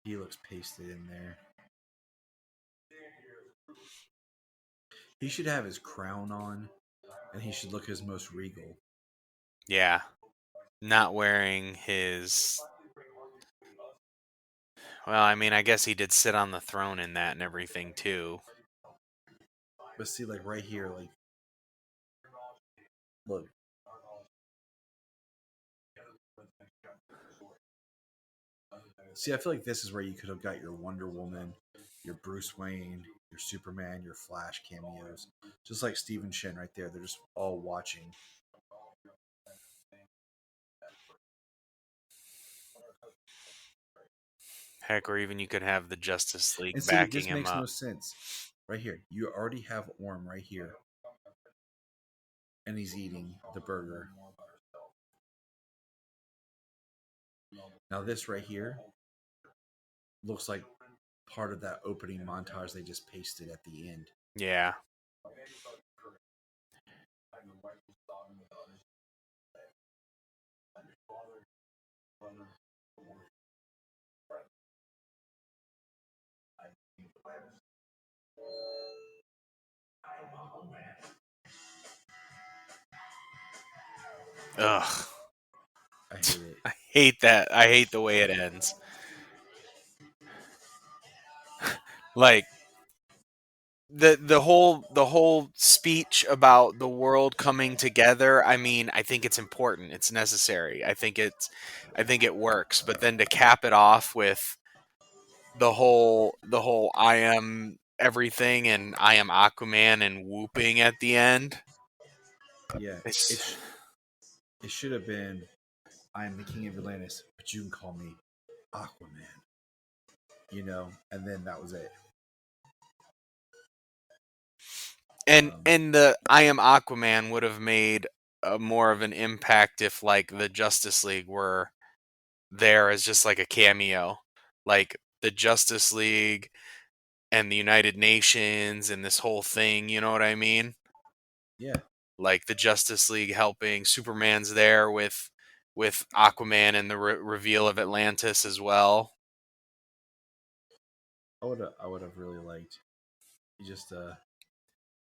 He looks pasted in there. He should have his crown on, and he should look his most regal. Yeah. Not wearing his... Well, I mean, I guess he did sit on the throne in that and everything, too. But see, like, right here, like... Look. See, I feel like this is where you could have got your Wonder Woman, your Bruce Wayne, your Superman, your Flash cameos. Just like Steve and Shin right there. They're just all watching. Heck, or even you could have the Justice League And see, backing this him makes up. no sense. Right here. You already have Orm right here. And he's eating the burger. Now this right here looks like part of that opening montage they just pasted at the end. Yeah. Ugh. I hate it. I hate that. I hate the way it ends. Like the whole speech about the world coming together. I mean, I think it's important. It's necessary. I think it works. But then to cap it off with the whole I am everything and I am Aquaman and whooping at the end. Yeah, It's it should have been, I am the king of Atlantis, but you can call me Aquaman. You know, and then that was it. and the I am Aquaman would have made more of an impact if like the Justice League were there as just like a cameo, like the Justice League and the United Nations and this whole thing. You know what I mean? Yeah. Like the Justice League helping, Superman's there with Aquaman and the reveal of Atlantis as well. I would have really liked just I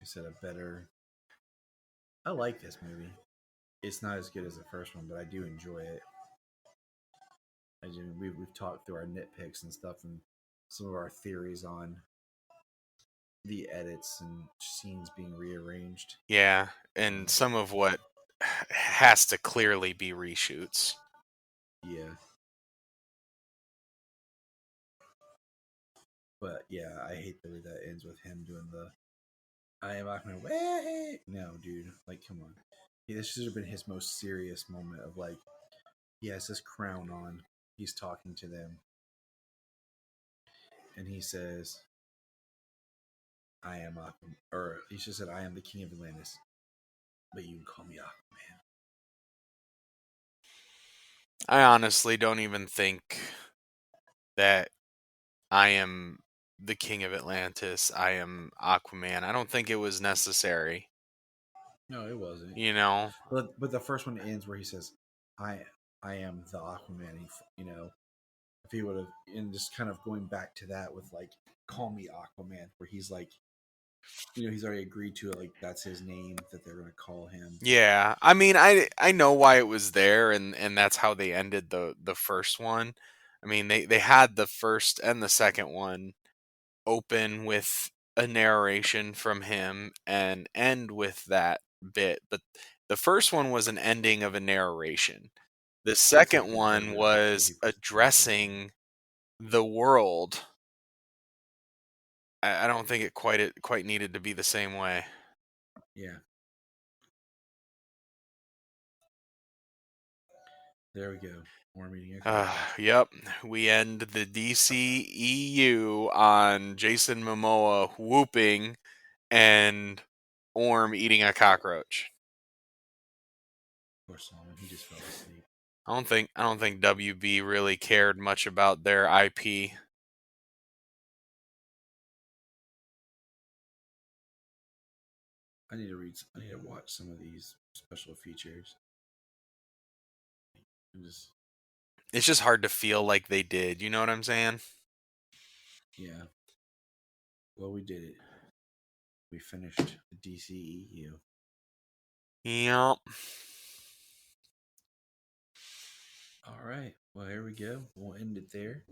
said a better. I like this movie. It's not as good as the first one, but I do enjoy it. We've talked through our nitpicks and stuff, and some of our theories on the edits and scenes being rearranged. Yeah, and some of what has to clearly be reshoots. Yeah. But yeah, I hate the way that ends with him doing the I am Aquaman. Way! No, dude. Like, come on. This should have been his most serious moment of like, he has this crown on. He's talking to them. And he says, I am Aquaman. Or he just said, I am the king of Atlantis. But you can call me Aquaman. I honestly don't even think that I am the king of Atlantis. I am Aquaman. I don't think it was necessary. No, it wasn't. You know? But the first one ends where he says, I am the Aquaman. You know, if he would have, and just kind of going back to that with like, call me Aquaman, where he's like, you know, he's already agreed to it, like that's his name that they're going to call him. Yeah. I mean, I know why it was there, and that's how they ended the first one. I mean, they had the first and the second one open with a narration from him and end with that bit, but the first one was an ending of a narration. The second one was addressing the world. I don't think it quite needed to be the same way. Yeah. There we go. More meeting. Yep. We end the DCEU on Jason Momoa whooping and Orm eating a cockroach. Poor Solomon, he just fell asleep. I don't think WB really cared much about their IP. I need to watch some of these special features. It's just hard to feel like they did. You know what I'm saying? Yeah. Well, we did it. We finished the DCEU. Yep. All right. Well, here we go. We'll end it there.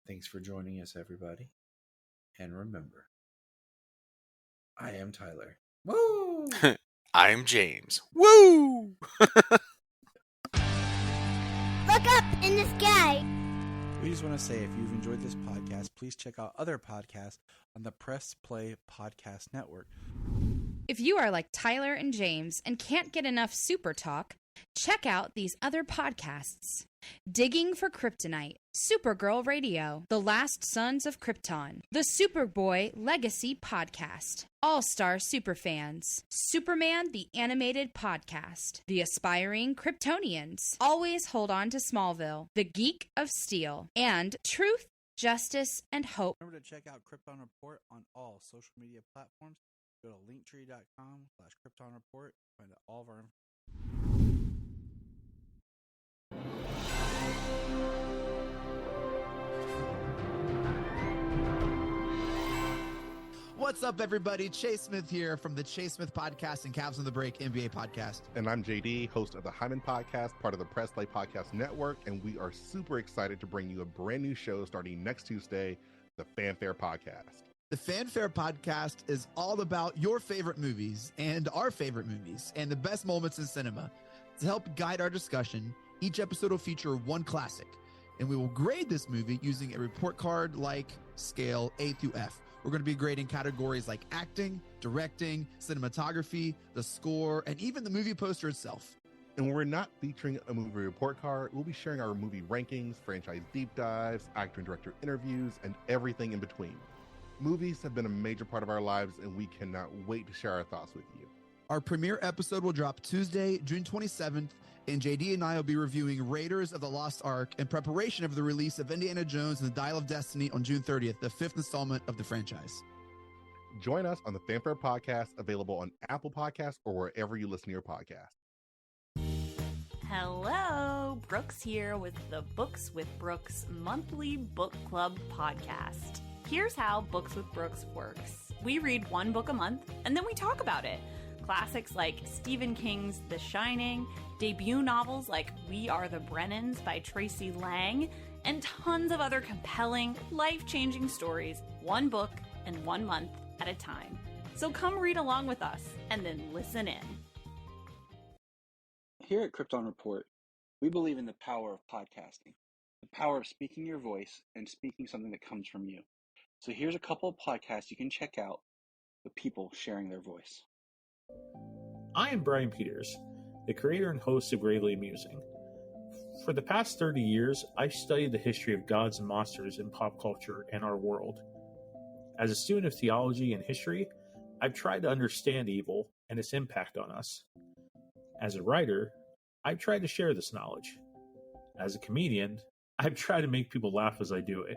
Thanks for joining us, everybody. And remember, I am Tyler. Woo! I'm James. Woo! Look up in the sky. We just want to say if you've enjoyed this podcast, please check out other podcasts on the Press Play Podcast Network. If you are like Tyler and James and can't get enough super talk, check out these other podcasts. Digging for Kryptonite, Supergirl Radio, The Last Sons of Krypton, The Superboy Legacy Podcast, All-Star Superfans, Superman the Animated Podcast, The Aspiring Kryptonians, Always Hold On to Smallville, The Geek of Steel, and Truth, Justice, and Hope. Remember to check out Krypton Report on all social media platforms. Go to linktree.com/Krypton Report. Find out all of our What's up, everybody? Chase Smith here from the Chase Smith Podcast and Cavs on the Break NBA Podcast. And I'm JD, host of the Hyman Podcast, part of the Press Play Podcast Network, and we are super excited to bring you a brand new show starting next Tuesday, the Fanfare Podcast. The Fanfare Podcast is all about your favorite movies and our favorite movies and the best moments in cinema. To help guide our discussion, each episode will feature one classic, and we will grade this movie using a report card-like scale A through F. We're going to be grading categories like acting, directing, cinematography, the score, and even the movie poster itself. And when we're not featuring a movie report card, we'll be sharing our movie rankings, franchise deep dives, actor and director interviews, and everything in between. Movies have been a major part of our lives, and we cannot wait to share our thoughts with you. Our premiere episode will drop Tuesday, June 27th, and JD and I will be reviewing Raiders of the Lost Ark in preparation of the release of Indiana Jones and the Dial of Destiny on June 30th, the 5th installment of the franchise. Join us on the Fanfare Podcast, available on Apple Podcasts or wherever you listen to your podcast. Hello, Brooks here with the Books with Brooks monthly book club podcast. Here's how Books with Brooks works. We read one book a month, and then we talk about it. Classics like Stephen King's The Shining, debut novels like We Are the Brennans by Tracy Lang, and tons of other compelling, life-changing stories, one book and 1 month at a time. So come read along with us, and then listen in. Here at Krypton Report, we believe in the power of podcasting, the power of speaking your voice and speaking something that comes from you. So here's a couple of podcasts you can check out with people sharing their voice. I am Brian Peters, the creator and host of Gravely Amusing. For the past 30 years, I've studied the history of gods and monsters in pop culture and our world. As a student of theology and history, I've tried to understand evil and its impact on us. As a writer, I've tried to share this knowledge. As a comedian, I've tried to make people laugh as I do it.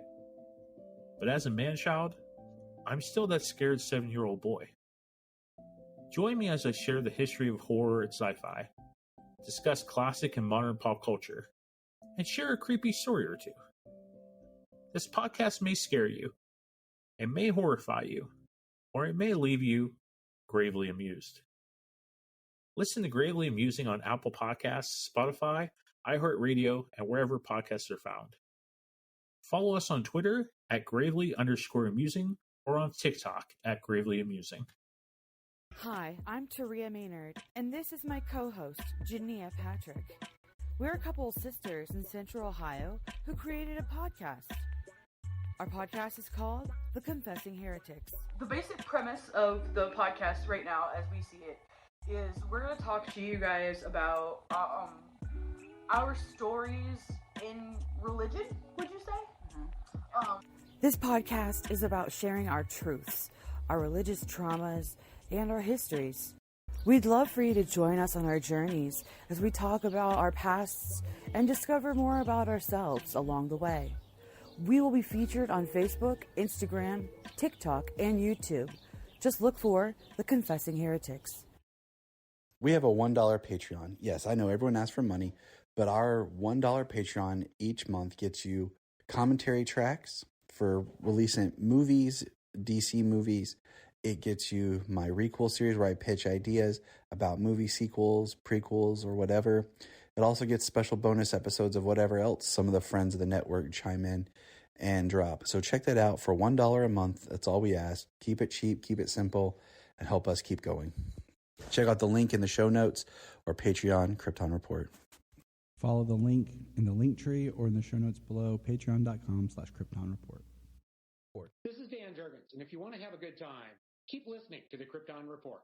But as a man-child, I'm still that scared 7-year-old boy. Join me as I share the history of horror and sci-fi, discuss classic and modern pop culture, and share a creepy story or two. This podcast may scare you, it may horrify you, or it may leave you gravely amused. Listen to Gravely Amusing on Apple Podcasts, Spotify, iHeartRadio, and wherever podcasts are found. Follow us on Twitter at gravely_amusing or on TikTok at Gravely Amusing. Hi, I'm Taria Maynard, and this is my co-host, Jania Patrick. We're a couple of sisters in Central Ohio who created a podcast. Our podcast is called The Confessing Heretics. The basic premise of the podcast right now, as we see it, is we're going to talk to you guys about our stories in religion, would you say? This podcast is about sharing our truths, our religious traumas, and our histories. We'd love for you to join us on our journeys as we talk about our pasts and discover more about ourselves along the way. We will be featured on Facebook, Instagram, TikTok, and YouTube. Just look for The Confessing Heretics. We have a $1 Patreon. Yes, I know everyone asks for money, but our $1 Patreon each month gets you commentary tracks for releasing movies, DC movies. It gets you my Requel series where I pitch ideas about movie sequels, prequels, or whatever. It also gets special bonus episodes of whatever else some of the friends of the network chime in and drop. So check that out for $1 a month. That's all we ask. Keep it cheap, keep it simple, and help us keep going. Check out the link in the show notes or Patreon Krypton Report. Follow the link in the link tree or in the show notes below, patreon.com/Krypton Report. This is Dan Jurgens, and if you want to have a good time, keep listening to the Krypton Report.